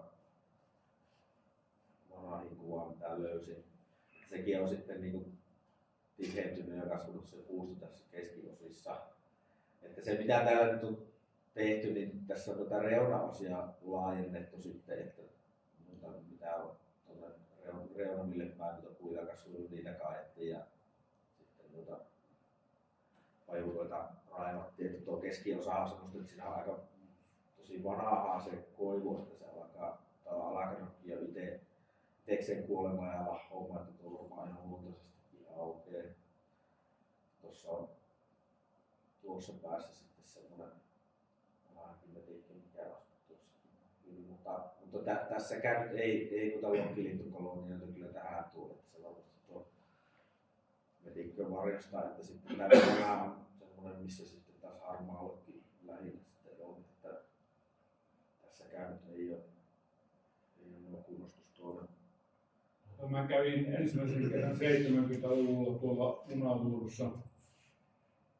Speaker 1: vanhin kuva, mitä löysin. Sekin on sitten niin tihentynyt ja kasvanut se puusto tässä keskiosissa. Että se mitä täällä nyt on tehty, niin tässä on tätä reunaosia laajennettu sitten, että mitä on tuonne reunamille päin puita kasvanut, niitä kaettiin ja sitten pajukoita raivattiin. Että tuo keskiosa on semmoista, että siinä on aika tosi vanhaa se koivu, että se alkaa alakarnokki ja itsekseen kuolema ja lahoma, että tuo varmaan ihan luontaisesti aukeaa. Tuossa on tuossa päässä sitten semmoinen metiikka, mikä on tuossa. Mutta tässäkään nyt ei lokkilintukolonioita kyllä tähän tule, että se varmasti tuo metiikka varjostaa, että sitten tämä on semmoinen, missä sitten taas harmaa lokki lähinnä sitten on, että tässäkään nyt ei ole kunnostustoimen.
Speaker 2: Mä kävin ensimmäisen kerran 70-luvulla tuolla Munaluodossa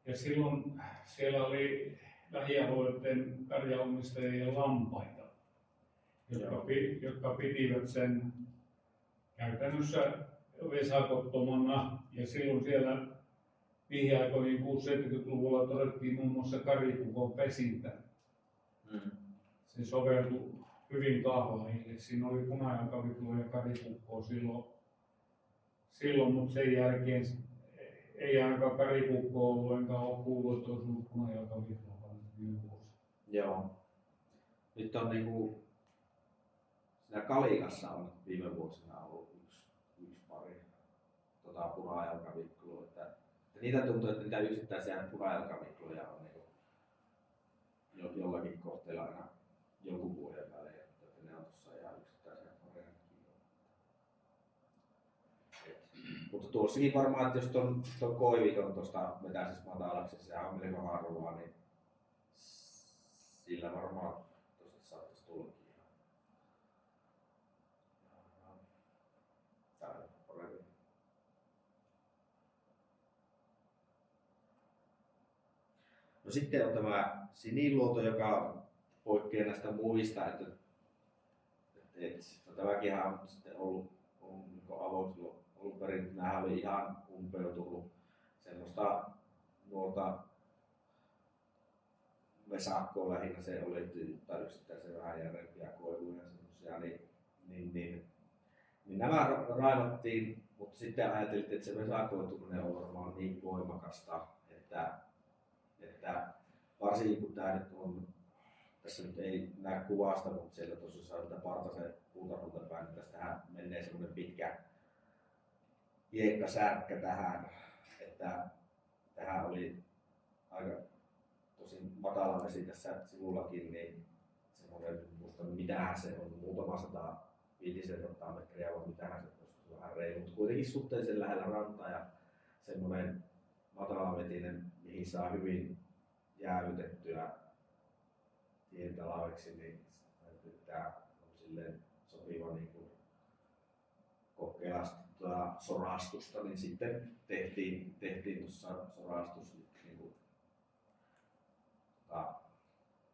Speaker 2: ja silloin siellä oli lähialueiden karjaomistajien lampaita, jotka pitivät sen käytännössä vesakottomana. Ja silloin siellä niihin aikoihin 60-70-luvulla todettiin muun muassa karikukon pesintä. Se soveltui hyvin kahlaajille. Siinä oli punajalkaviklua ja karikukkoa silloin, mutta sen jälkeen ei ainakaan karikukkoa ollut, enkä ole kuullut, että olisi ollut punajalkaviklua viime vuosi.
Speaker 1: Joo. Nyt on niinku, siinä Kalikassa on viime vuosina ollut yksi pari punajalkaviklua. Että niitä tuntuu, että niitä yksittäisiä punajalkavikluja on niinku jollakin kohteella aina jonkun vuoden välein. Että ne on tuossa ihan yksittäisiä pareja. Mutta tuossakin varmaan, että jos tuon koivikon tuosta vetäisis matalaksi, sehän on melko harvaa, niin sillä varmaan tuosta saattaisi tullakin ihan paremmin. No sitten on tämä siniluoto, joka poikkeaa näistä muista, että tämäkin on sitten ollut avoin alun perin. Nämähän oli ihan umpeutunut semmoista vesakkoa lähinnä se oli, tai yksittäisiä vähän järjempiä koivuja semmosia, niin nämä raivattiin, mutta sitten ajateltiin, että se vesakoituminen on varmaan niin voimakasta, että varsinkin kun tämä nyt on, tässä nyt ei näe kuvasta, mutta siellä tosiaan sitä partaisen puutarhulta päin, niin tästähän menee semmoinen pitkä hiekkasärkkä tähän, että tähän oli aika tosi matala vesi tässä sivullakin, niin semmoinen, muista mitähän se on, muutama 150 metriä vai mitähän se vähän reilu, mutta kuitenkin suhteellisen lähellä rantaa ja semmoinen matalavetinen, mihin saa hyvin jäävytettyä tientalveksi, niin tämä on silleen sopiva niin kuin kokeilla sorastusta, niin sitten tehtiin tuossa sorastus niin kuin,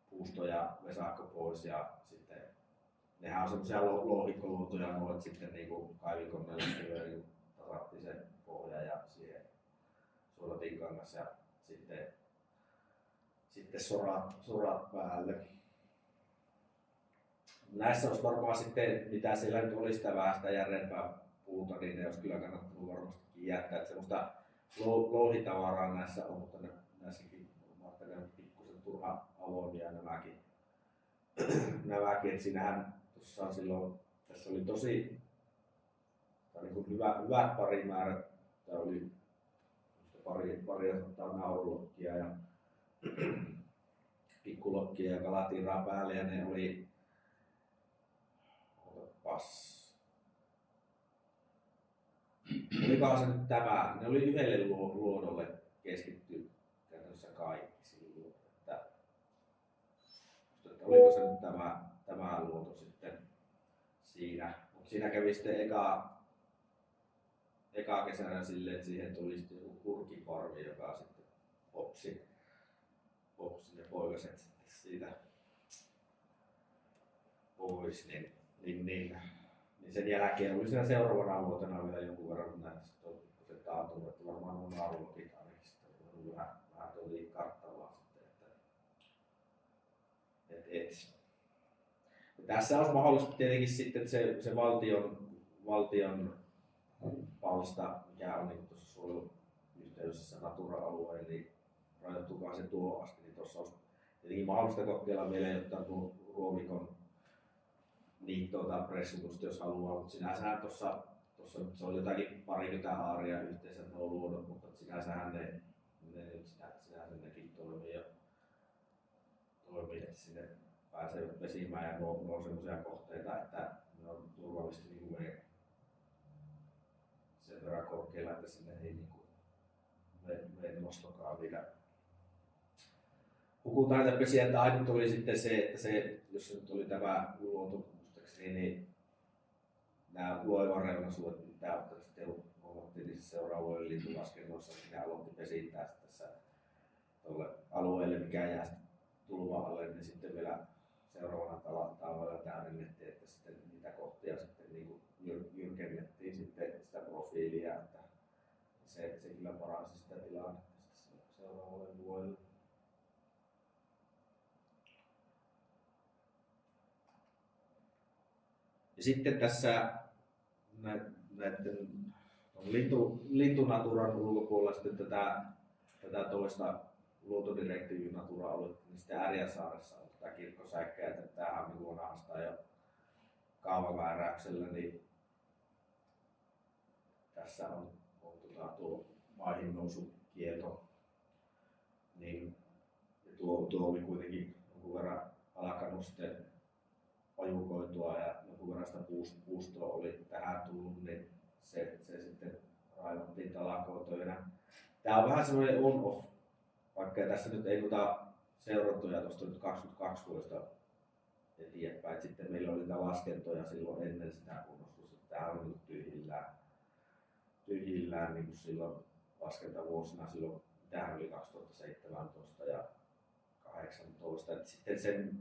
Speaker 1: puusto ja vesakko pois ja sitten nehän on semmoisia louhikkoluotoja nuo, että sitten niin kaivikoneella niin tasattiin se pohja ja siihen suodatin kangas ja sitten sorat päälle. Näissä olisi varmaan sitten, mitä siellä nyt olisi sitä vähän sitä järeempää puuta, niin ne olisi kyllä kannattanut varmastikin jättää. Että semmoista louhitavaraa näissä on, mutta näissäkin ne on pikkusen turha avoimia nämäkin. Että siinähän tuossa silloin, tässä oli tosi niin kuin hyvät parimäärät. Tämä oli pari naurulokkia ja pikkulokkia ja kalatiraa päälle ja ne oli olikohan se nyt tämä, ne oli yhdelle luodolle keskitty käytännössä kaikki silloin, että oliko se nyt tämä luoto sitten siinä, mutta siinä kävi sitten eka kesänä silleen, että siihen tuli sitten joku kurkiparvi, joka sitten popsi ne poikaset sitten siitä pois, niin sen jälkeen oli siinä seuraavana vuotena vielä jonkun verran, kun näitä sitten se taantunut, että varmaan on naarulokit ainakin sitten on vähän tuli karttavaa sitten, ja tässä olisi mahdollista tietenkin sitten se valtion palsta, mikä on niin tuossa suojeluyhteydessä Natura-alueen, niin rajoittuukaan se tuohon asti, niin tuossa olisi tietenkin mahdollista kokeilla vielä jotain ruomikon niittoa tai pressutusta, jos haluaa, mutta sinänsähän tuossa se on jotakin parikymmentä aaria yhteensä nuo luodot, mutta sinänsähän ne nyt sinänsä nekin toimii, että sinne pääsee vesimään ja nuo on semmoisia kohteita, että ne on turvallisesti niin kuin sen verran korkealla, että sinne ei niin veden nostokaan vielä hukutaan näitä pesiä, että ainut oli sitten se, että jos se nyt oli tämä luoto muistaakseni, niin nämä loivan reunasuudet, mitä sitten huomattiin niissä seuraavoille lintulaskennoissa, niin ne aloitti pesintää tässä tuolle alueelle, mikä jää tulvan alle, niin sitten vielä seuraavana talvella täydennettiin, että sitten niitä kohtia sitten niin jyrkennettiin sitten sitä profiilia, että se kyllä paransi sitä tilannetta seuraavalle vuodelle. Ja sitten tässä näiden lintunaturan ulkopuolella sitten tätä toista luontodirektiivin natura-aluetta, niin sitten Ärjäsaaressa on tätä kirkkosäikkää, että tämähän on vanhasta jo kaavamääräyksellä, niin tässä on tuo maihin nousukielto, niin tuo oli kuitenkin jonkun verran alkanut sitten pajukoitua ja jonkun verran sitä puustoa oli tähän tullut, niin se sitten raivattiin talakoitoina. Tämä on vähän semmoinen on-off, vaikka tässä nyt ei seurantoja tuosta nyt 22 vuodesta eteenpäin. Sitten meillä oli niitä laskentoja silloin ennen sitä kunnostusta. Tämä on nyt tyhjillään niin kuin silloin laskentavuosina, silloin tämähän oli 2017 ja 2018. Et sitten sen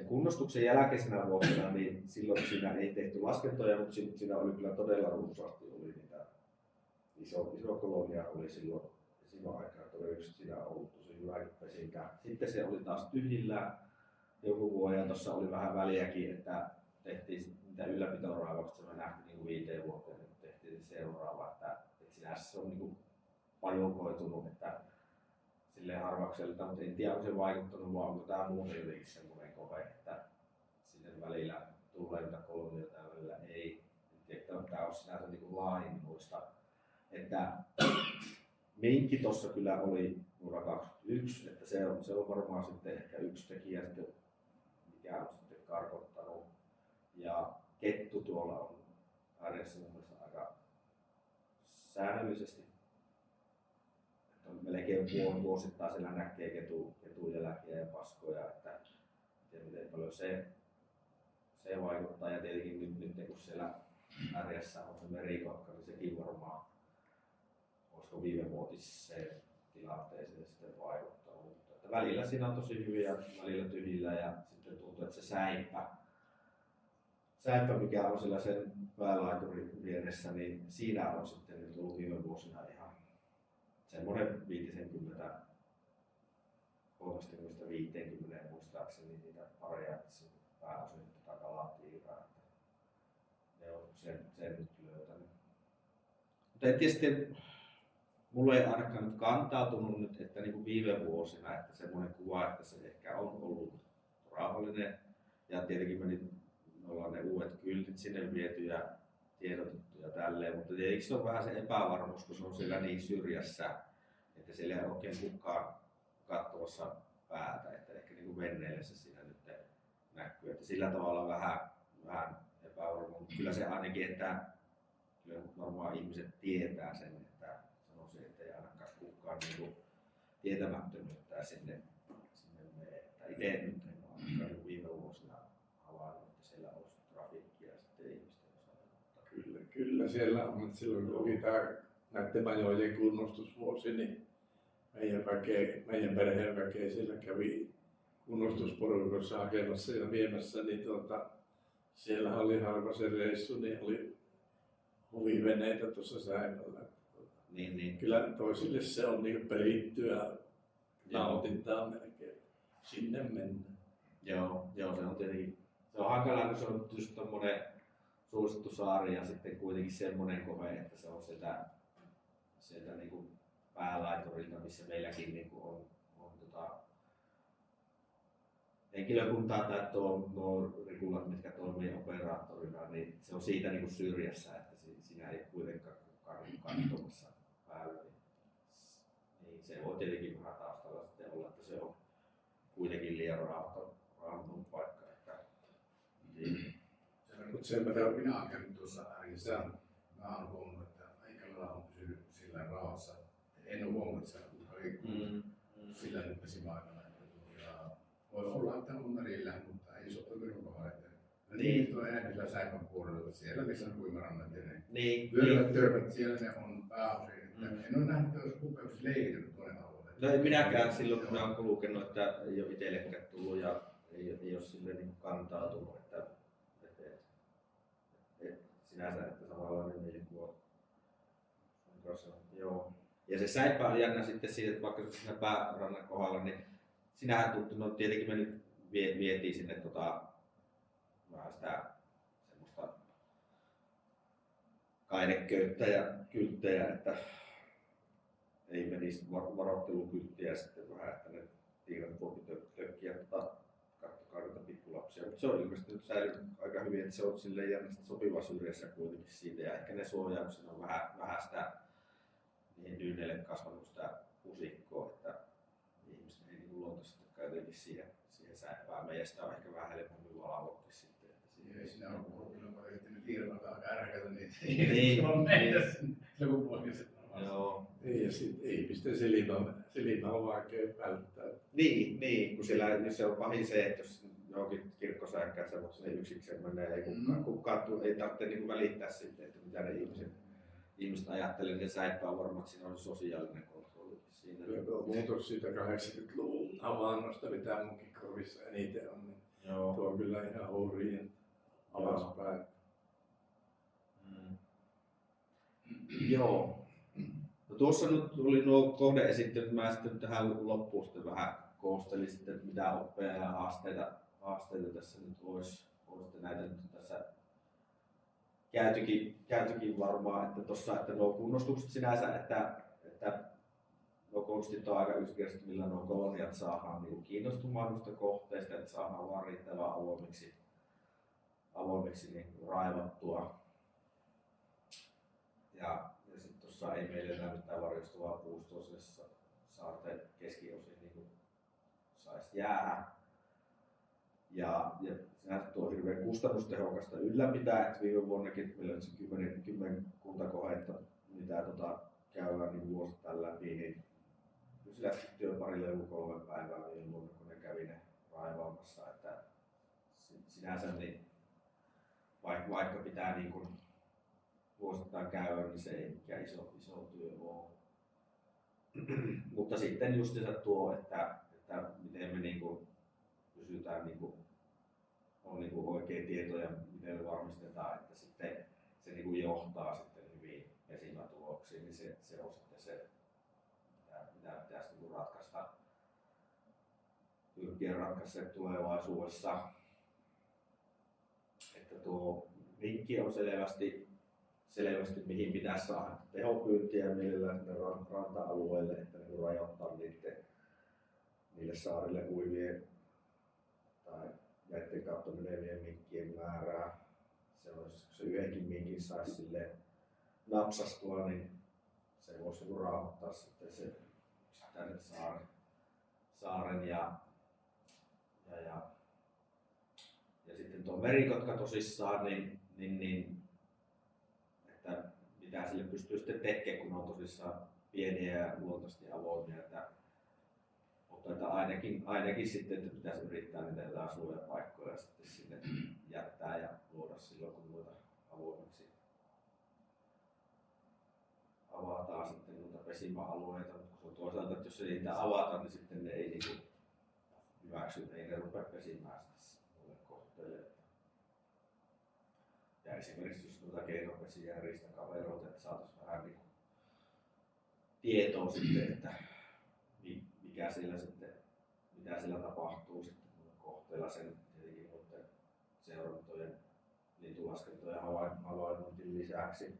Speaker 1: kunnostuksen jälkeisenä vuosina, niin silloin siinä ei tehty laskentoja, mutta siinä oli kyllä todella runsaasti oli niitä iso kolonia oli silloin aikana todennäköisesti siinä on ollut tosi hyvä pesintä. Sitten se oli taas tyhjillä joku vuoden ja tuossa oli vähän väliäkin, että tehtiin niitä ylläpitoraivauksia, me nähtiin niin 5 vuoteen, niin tehtiin seuraava, että sinänsä se on niin pajukoitunut, että silleen harvakselta, mutta en tiedä, onko se vaikuttanut, vaan onko tämä muuten jotenkin semmoinen kohe, että sinne välillä tulee niitä kolonioita ja välillä ei. Tämä on sinänsä niin laajinnuista, että minkki tuossa kyllä oli vuonna 2021, että se on varmaan sitten ehkä yksi tekijä, mikä on sitten karkottanut. Ja kettu tuolla on arjessa mun mielestä aika säännöllisesti. Että on melkein vuosittain siellä näkee ketujälkiä ja paskoja, että miten paljon se vaikuttaa. Ja tietenkin nyt kun siellä arjessa on se merikotka, niin sekin varmaan olisiko viimevuotiseen tilanteeseen sitten vaikuttanut. Mutta että välillä siinä on tosi hyviä, välillä tyhjillä ja sitten tuntuu, että se säippä mikä on siellä sen päälaiturin vieressä, niin siinä on sitten nyt ollut viime vuosina ihan semmoinen 50 30-50 muistaakseni niitä pareja, että se pääosin tätä kalaa tiiraa. Ne on sen nyt löytänyt. Mutta en tietysti mulle ei ainakaan nyt kantautunut nyt, että niin kuin viime vuosina, että semmoinen kuva, että se ehkä on ollut rauhallinen. Ja tietenkin me ollaan ne uudet kyltit sinne viety ja tiedotettu ja tälleen, mutta tietenkin se on vähän se epävarmuus, kun se on siellä niin syrjässä, että siellä ei oikein kukaan katsomassa päätä, että ehkä niin kuin venneille se siinä nyt näkyy, että sillä tavalla vähän epävarmuus, mutta kyllä se ainakin, että kyllä varmaan ihmiset tietää sen, että sanoisin, että ei ainakaan kukaan niin kuin tietämättömyyttä sinne mene, että itse nyt en ole ainakaan viime vuosina havainnut, että siellä olisi trafiikkia sitten ihmisten osalta.
Speaker 3: Kyllä siellä on, että silloin kun oli tämä näiden majojen kunnostusvuosi, niin meidän perheen väkeä siellä kävi kunnostusporukossa hakemassa ja viemässä, niin siellä oli harva se reissu, niin oli huviveneitä tuossa Säimällä.
Speaker 1: Niin.
Speaker 3: Kyllä toisille se on niin perittyä nautintaa melkein. Sinne mennään.
Speaker 1: Joo, se on tietenkin. Se on hankala, kun se on just tommonen suosittu saari ja sitten kuitenkin semmonen kohe, että se on sieltä niinku päälaiturilta, missä meilläkin niinku on henkilökuntaa tai nuo rikulat, mitkä toimii operaattorina, niin se on siitä niinku syrjässä, että siinä ei kuitenkaan kukaan katsomassa päällä. Niin se voi tietenkin vähän taustalla sitten olla, että se on kuitenkin liian rauhaton paikka. Niin.
Speaker 4: Sen verran minä olen käynyt tuossa arjessa. Mä oon huomannut, että aika lailla on pysynyt sillä rauhassa. En ole huomannut, että se oli sillä nyt pesimaikana. Voi olla, että on merillä, mutta ei se ole minun kohdalla. Niin. On enemmän sillä Säipän puolella. Siellä missä on uimarannat ja ne pyörivät siellä ne on pääosin. En ole nähnyt, että olisi kukaan leikitellyt tuonne alueelle.
Speaker 1: No ei minäkään silloin, kun minä olen kulkenut, että ei ole itsellekään tullut ja ei ole sille niin kantautunut. Että sinänsä, että samanlainen mielikuva. Joo. Ja se Säippä on jännä sitten siitä, että vaikka se siinä päärannan kohdalla, niin sinähän tuttu, no tietenkin me nyt vietiin sinne vähän sitä semmoista kaideköyttä ja kylttejä, että ei menisi varoittelukylttiä sitten vähän, että ne tiirat voi tökkiä kattokaudilta pikkulapsia. Mutta se on ilmeisesti nyt säilynyt aika hyvin, että se on silleen jännästi sopiva syrjässä kuitenkin siitä ja ehkä ne suojauksena on vähän sitä niihin dyyneille kasvanut sitä pusikkoa, että ihmiset ei niin luontaisesti jotenkin siihen Säippään. Meidän sitä on ehkä vähän helpommin valvoakin sitten.
Speaker 4: Ei siinä ole kuullut, kyllä kun yrittänyt ilmataan kärkätä, niin
Speaker 1: Niin.
Speaker 4: on mennä sinne joku vuosi.
Speaker 1: Joo.
Speaker 3: Ja sitten ihmisten silmä on vaikea välttää.
Speaker 1: Niin, kun siellä niin se on pahin se, että jos johonkin kirkkosääkkään sä voit sinne yksikseen mennä, ei kukaan ei tarvitse niin välittää sitten, että mitä ne ihmiset ajattelee, niin Säippä on varmaan, että siinä on sosiaalinen kontrolli siinä.
Speaker 3: Kyllä tuo muutos siitä 80-luvun havainnosta, mitä munkin korvissa eniten on, niin
Speaker 1: Joo.
Speaker 3: tuo on kyllä ihan hurjien alaspäin.
Speaker 1: Joo. No tuossa nyt oli nuo kohdeesittelyt, mä sitten tähän loppuun sitten vähän koostelin sitten, että mitä oppeja ja haasteita tässä nyt olisi näitä nyt tässä käytykin varmaan, että tuossa, että nuo kunnostukset sinänsä, että nuo konstit on aika yksinkertaisesti, millä nuo koloniat saadaan niin kiinnostumaan noista kohteista, että saadaan vaan riittävän avoimiksi niin raivattua. Ja sitten tuossa ei meillä enää mitään varjostuvaa puustoa saarten keskiosin niin saisi jäädä. Ja sinänsä tuo hirveän kustannustehokasta ylläpitää, että viime vuonnakin meillä on se kymmenkunta kohetta, mitä käydään niin vuosittain läpi, niin kyllä se lähti työparille joku 3 päivää viime vuonna, kun ne kävi ne raivaamassa, että sinänsä niin vaikka pitää niin kuin vuosittain käydä, niin se ei mikään iso työ ole. Mutta sitten justiinsa tuo, että miten me niin kuin pysytään niin kuin, on niin kuin oikea tieto ja miten me varmistetaan, että sitten se niin kuin johtaa sitten hyvin pesimätuloksiin, niin se on sitten se, mitä pitäisi niin kuin pyrkiä ratkaista tulevaisuudessa. Että tuo vinkki on selvästi mihin pitäisi saada tehopyyntiä mielellään sinne ranta-alueelle, että niin rajoittaa niille saarille uivien tai jäitten kautta menevien minkkien määrää. Se on, jos se yhdenkin minkin saisi silleen napsastua, niin se voisi niin rauhoittaa sitten se yksittäisen saaren ja sitten tuo merikotka tosissaan, niin että mitä sille pystyy sitten tekemään, kun on tosissaan pieniä ja luontaisesti avoimia. Mutta että ainakin sitten, että pitäisi yrittää niitä jotain suojapaikkoja sitten sinne jättää ja luoda silloin, kun noita avoimeksi avataan sitten noita pesimäalueita. Mutta kun toisaalta, että jos ei niitä avata, niin sitten ne ei niinku hyväksy, ei ne rupea pesimään sitten kohteelle. Ja esimerkiksi just noita keinopesiä ja riistakaveroita, että saataisiin vähän niin tietoa sitten, että mitä siellä tapahtuu sitten kohteella sen tietenkin noiden seurantojen, lintulaskentojen havainnointin lisäksi.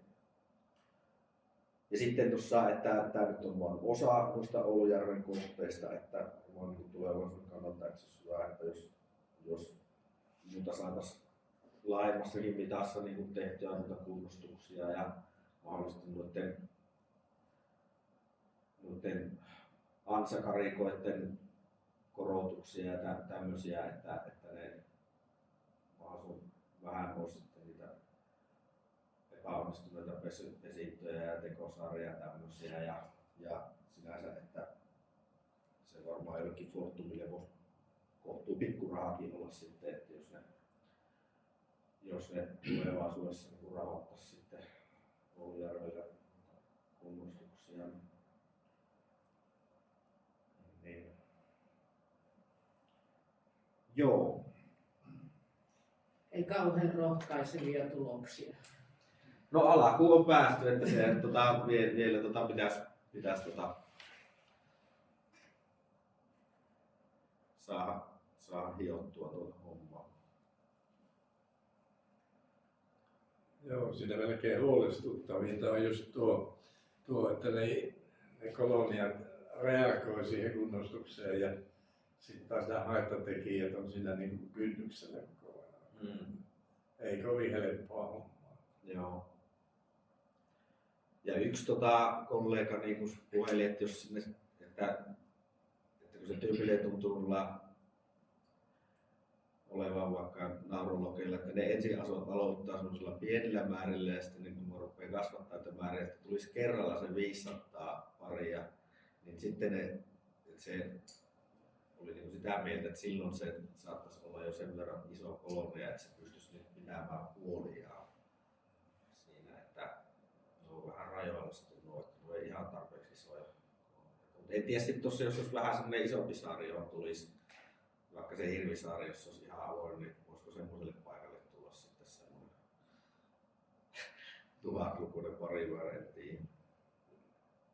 Speaker 1: Ja sitten tuossa, että tämä nyt on vain osa noista Oulujärven kohteista, että on tulevaisuuden kannalta, että se olisi hyvä, että jos muuta saataisiin laajemmassakin mitassa niin tehtyä noita kunnostuksia ja mahdollisesti noiden ansakarikoiden korotuksia ja tämmöisiä, että ne mahdollisimman vähän olisi sitten niitä epäonnistuneita pesintöjä ja tekosarja ja tämmöisiä ja sinänsä, että se varmaan jollekin Fortumille voisi kohtuu pikkurahakin olla sitten, että jos ne tulevaisuudessa niin rahoittaisi sitten Oulujärvellä kunnostuksia, niin joo.
Speaker 6: Ei kauhean rohkaisevia tuloksia.
Speaker 1: No alkuun on päästy, että se vielä pitäisi saada hiottua tuota hommaa.
Speaker 3: Joo, siinä melkein huolestuttavinta on just tuo että ne koloniat reagoi siihen kunnostukseen ja sitten taas nämä haittatekijät on siinä niin kuin kynnyksellä koko ajan. Ei kovin helppoa hommaa.
Speaker 1: Joo. Ja yksi kollega niin puheli, että jos sinne, että kun se tyypille tuntuu olevan vaikka naurolokeilla, että ne ensin aloittaa sellaisilla pienillä määrillä ja sitten niin kun ne rupeaa kasvattaa tätä määrää, että tulisi kerralla se 500 paria, niin sitten se oli niin sitä mieltä, että silloin se saattaisi olla jo sen verran iso kolonia, että se pystyisi nyt pitämään puoliaan siinä, että ne on vähän rajoilla sitten nuo ei ihan tarpeeksi isoja. Mutta en tiedä sitten tuossa, jos olisi vähän semmoinen isompi saari, johon tulisi vaikka se hirvisaari, jos olisi ihan avoin, niin voisiko semmoiselle paikalle tulla sitten semmoinen 1000-lukuinen pariväreettiin.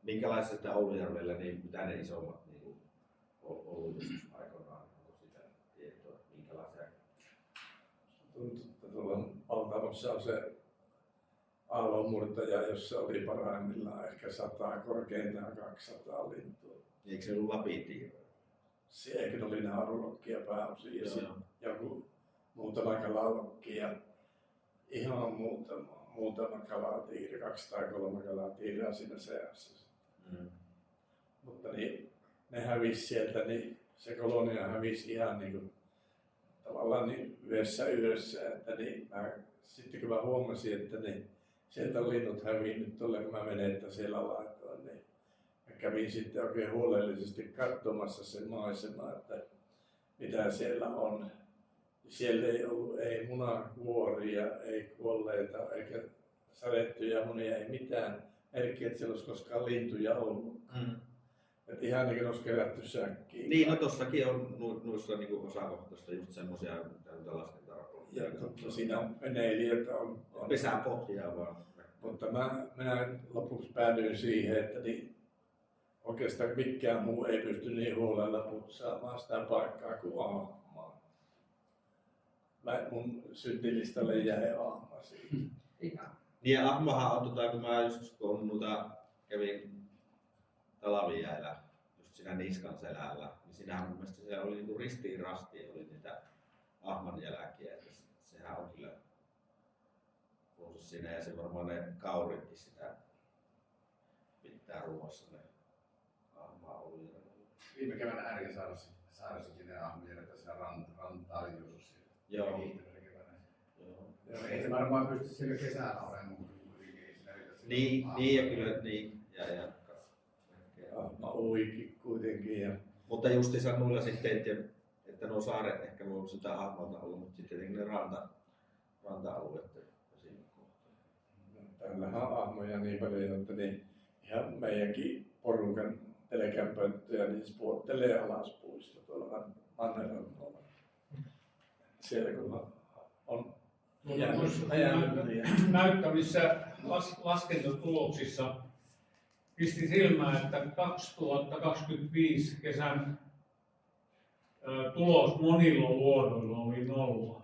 Speaker 1: Minkälaista sitä Oulujärvellä, niin mitä ne isommat niin on ollut joskus aikoinaan, onko sitä tietoa, minkälaisia?
Speaker 3: Tuntuu, että tuolla Paltamossa on se aallonmurtaja, jossa oli parhaimmillaan ehkä 100, korkeintaan 200 lintua.
Speaker 1: Eikö se ollut Lapintie?
Speaker 3: Sielläkin oli naurulokkia pääosin ja joku muutama kalalokki ja ihan muutama kalatiiri, 2 tai 3 kalatiiria siinä seassa. Mutta niin, ne hävisi sieltä, niin se kolonia hävisi ihan niin kuin tavallaan niin yhdessä yössä, että niin sitten kun mä huomasin, että niin sieltä on linnut hävinnyt tuolla, kun mä menen, että siellä laitoin, niin mä kävin sitten oikein huolellisesti katsomassa sen maisemaa, että mitä siellä on. Siellä ei ollut ei munakuoria, ei kuolleita eikä särjettyjä munia, ei mitään merkkiä, että siellä olisi koskaan lintuja ollut. Että ihan niin kuin olisi kerätty säkkiin.
Speaker 1: Niin, no tossakin on noissa niin osakohtaista just semmoisia, mitä laskentaraportteja.
Speaker 3: Ja totta, siinä on veneilijöitä on.
Speaker 1: Pesää pohjaa vaan.
Speaker 3: Mutta minä lopuksi päädyin siihen, että niin oikeastaan mikään muu ei pysty niin huolella putsaamaan sitä paikkaa kuin ahma. Mun syntilistalle jäi ahma siihen.
Speaker 6: Ihan.
Speaker 1: Niin ja ahmahan on, kun mä joskus kun kävin talvijäällä just siinä niskan selällä, niin siinähän mun mielestä siellä oli niinku ristiin rastiin oli niitä ahman jälkiä. Että sehän on kyllä kuullut siinä ja se varmaan ne kauritkin sitä pitää ruoassa ne ahma-oluja.
Speaker 4: Viime keväänä Ärin saarassakin ne ahmia, että siinä rantaa oli juuri siellä.
Speaker 1: Joo.
Speaker 4: Joo. Ei se varmaan pysty siellä kesällä olemaan, mutta kuitenkin ei siinä riitä.
Speaker 1: Niin ja kyllä niin. Ja
Speaker 3: Ahma uikin kuitenkin. Ja
Speaker 1: mutta justiinsa noilla sitten, että nuo saaret ehkä voi sitä ahmalta olla, mutta sitten tietenkin ne ranta-alueet siinä kohtaa.
Speaker 3: täällähän on ahmoja niin paljon, että niin ihan meidänkin porukan telekänpönttöjä niin spuottelee alas puista tuolla Mannerannalla. Siellä kun on
Speaker 2: näyttämissä laskentatuloksissa pisti silmään, että 2025 kesän tulos monilla luodoilla oli 0.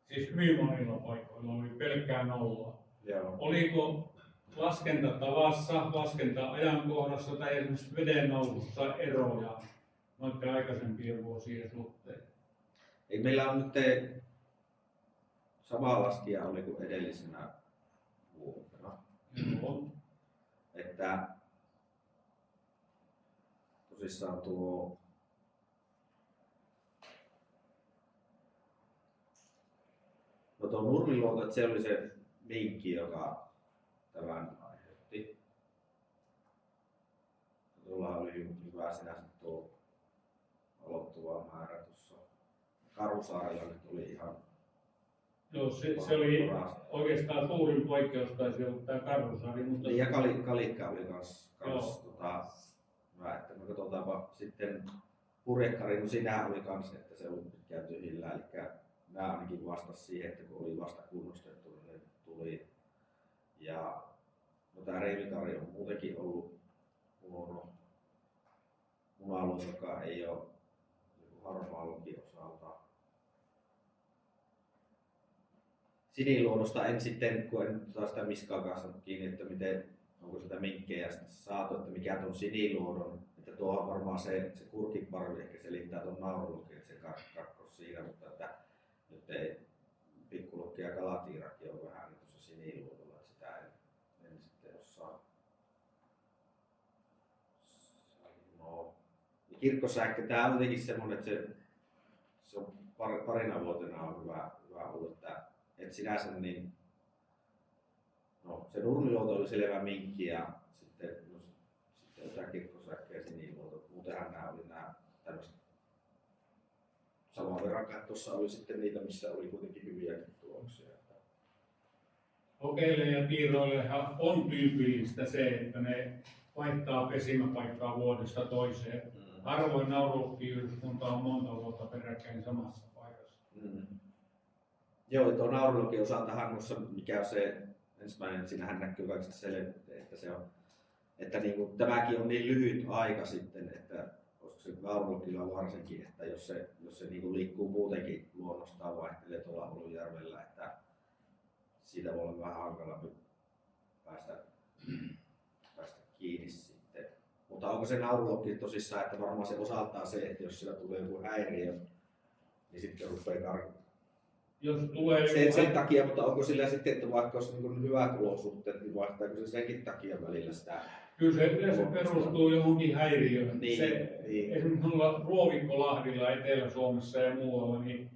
Speaker 2: Siis hyvin monilla paikoilla oli pelkkää 0.
Speaker 1: Joo.
Speaker 2: Oliko laskentatavassa, laskenta-ajankohdassa tai esimerkiksi veden nousussa eroja noiden aikaisempien vuosien suhteen?
Speaker 1: Ei meillä on nyt sama laskija oli kuin edellisenä vuotena.
Speaker 2: Joo.
Speaker 1: Että tosissaan tuo nurmiluonto, että se oli se minkki, joka tämän aiheutti. Tuolla oli hyvä sinänsä tuo aloittuva määrä tuossa. Karhusaarella nyt oli ihan
Speaker 2: Joo, se oli oikeastaan suurin poikkeus taisi olla tämä Karhusaari. Mutta
Speaker 1: ja kalikka oli kans hyvä, että me katsotaanpa sitten purjekkari, no siinähän oli kans, että se oli pitkään tyhjillä, eli nämä ainakin vastasi siihen, että kun oli vasta kunnostettu, niin ne tuli. Ja no tämä reivikari on muutenkin ollut huono munaluonto, joka ei ole harmaaluonkin osalta. Siniluonnosta en sitten, kun en sitä miskaakaan saanut kiinni, että miten, onko sitä minkkejä saatu, että mikä tuon siniluodon, että tuo on varmaan se kurkiparvi ehkä selittää tuon naurulukki, että se kakkos siinä, mutta että nyt ei pikkulukki ja kalatiirakin on vähän niin tuossa siniluodolla, että sitä en sitten osaa. No, kirkkosähkö, tämä on jotenkin semmoinen, että se on parina vuotena on hyvä ollut, että sinänsä niin, no se nurmiluoto oli selvä minkki ja sitten tämä kirkkosähkö ja siniluoto, muutenhan nämä oli nämä tämmöiset saman verran kai tuossa oli sitten niitä, missä oli kuitenkin hyviäkin tuloksia.
Speaker 2: Kokeille ja piiroillehan on tyypillistä se, että ne vaihtaa pesimäpaikkaa vuodesta toiseen. Harvoin naurulukki-yhdyskunta on monta vuotta peräkkäin samassa paikassa.
Speaker 1: Joo, tuo naurulukki osaltahan noissa, mikä on se ensimmäinen, että siinähän näkyy kaikista selvyyttä, että se on, että niin kuin, tämäkin on niin lyhyt aika sitten, että koska se naurulukilla varsinkin, että jos se niin kuin liikkuu muutenkin luonnostaan vaihtelee tuolla Oulujärvellä, että siitä voi olla vähän hankala päästä kiinni sitten. Mutta onko se naurulukki tosissaan, että varmaan se osaltaan se, että jos sillä tulee joku häiriö, niin sitten rupeaa karkuttamaan.
Speaker 2: Jos tulee
Speaker 1: Sen takia, mutta onko sillä sitten, että vaikka olisi niin hyvät olosuhteet, niin vaihtaako se senkin takia välillä sitä?
Speaker 2: Kyllä se yleensä perustuu johonkin häiriöön.
Speaker 1: Niin.
Speaker 2: Esimerkiksi minulla Ruovikkolahdilla Etelä-Suomessa ja muualla, niin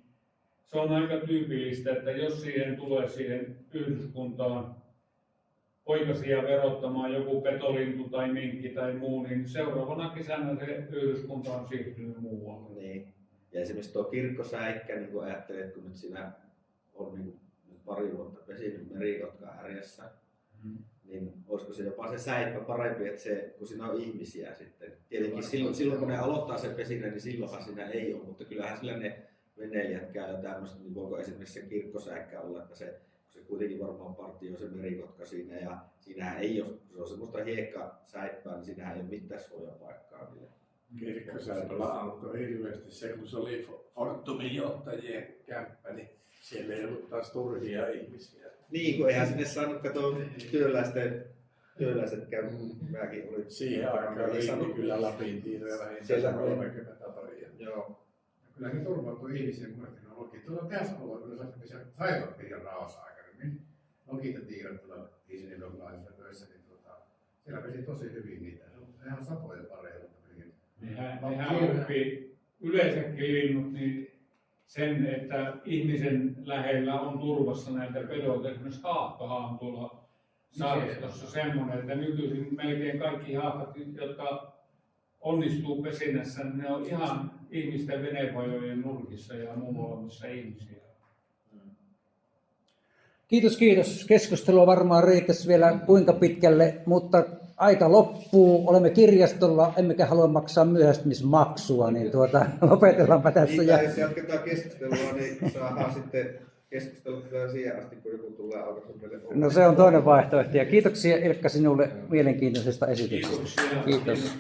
Speaker 2: se on aika tyypillistä, että jos siihen tulee siihen yhdyskuntaan poikasia verottamaan joku petolintu tai minkki tai muu, niin seuraavana kesänä se yhdyskunta on siirtynyt muualle.
Speaker 1: Niin. Ja esimerkiksi tuo kirkkosäikkä, niin kun ajattelet, kun nyt siinä on niin nyt pari vuotta pesinyt merikotka härjässä, niin olisiko se jopa se säippä parempi, että se, kun siinä on ihmisiä sitten. Tietenkin silloin kun ne aloittaa sen pesinnän, niin silloinhan siinä ei ole, mutta kyllähän sillä ne veneilijät käy ja tämmöistä, niin voiko esimerkiksi se kirkkosäikkä olla, että se kuitenkin varmaan partioi se merikotka siinä ja siinähän ei ole, se on semmoista hiekkasäippää, niin siinähän ei ole mitään suojapaikkaa vielä.
Speaker 3: Kirkkosäipällä alkoi hirveästi se, kun se oli Fortumin johtajien kämppä, niin siellä ei ollut taas turhia ihmisiä.
Speaker 1: Niin, kun eihän sinne saanut katsoa työläiset käy, mäkin olin.
Speaker 3: Siihen aikaan riitti kyllä Lapin tiinoja vähintään 30 paria.
Speaker 1: Joo.
Speaker 4: Kyllä ne turvautuu ihmisiin muuten. Tuolla tässä alueella, kun se saivat pian rauhassa-aikana, niin Lokit ja tiirat tuolla Iisinidonlaisissa töissä, niin siellä pesi tosi hyvin niitä. Se on ihan satoja pareja.
Speaker 2: Nehän oppii yleensäkin linnut niin sen, että ihmisen lähellä on turvassa näitä pedolta. Esimerkiksi haahkahan on tuolla saaristossa semmoinen, että nykyisin melkein kaikki haahkat, jotka onnistuu pesinnässä, niin ne on ihan ihmisten venevajojen nurkissa ja muualla, missä ihmisiä.
Speaker 7: Kiitos. Keskustelua varmaan riittäisi vielä kuinka pitkälle, mutta aika loppuu. Olemme kirjastolla, emmekä halua maksaa myöhästymismaksua, niin lopetellaanpa tässä.
Speaker 1: Niin, jos jatketaan keskustelua, niin saadaan sitten keskustella siihen asti, kun joku tulee aukaisemmalle.
Speaker 7: No se on toinen vaihtoehto. Ja kiitoksia Ilkka sinulle mielenkiintoisesta esityksestä.
Speaker 2: Kiitos.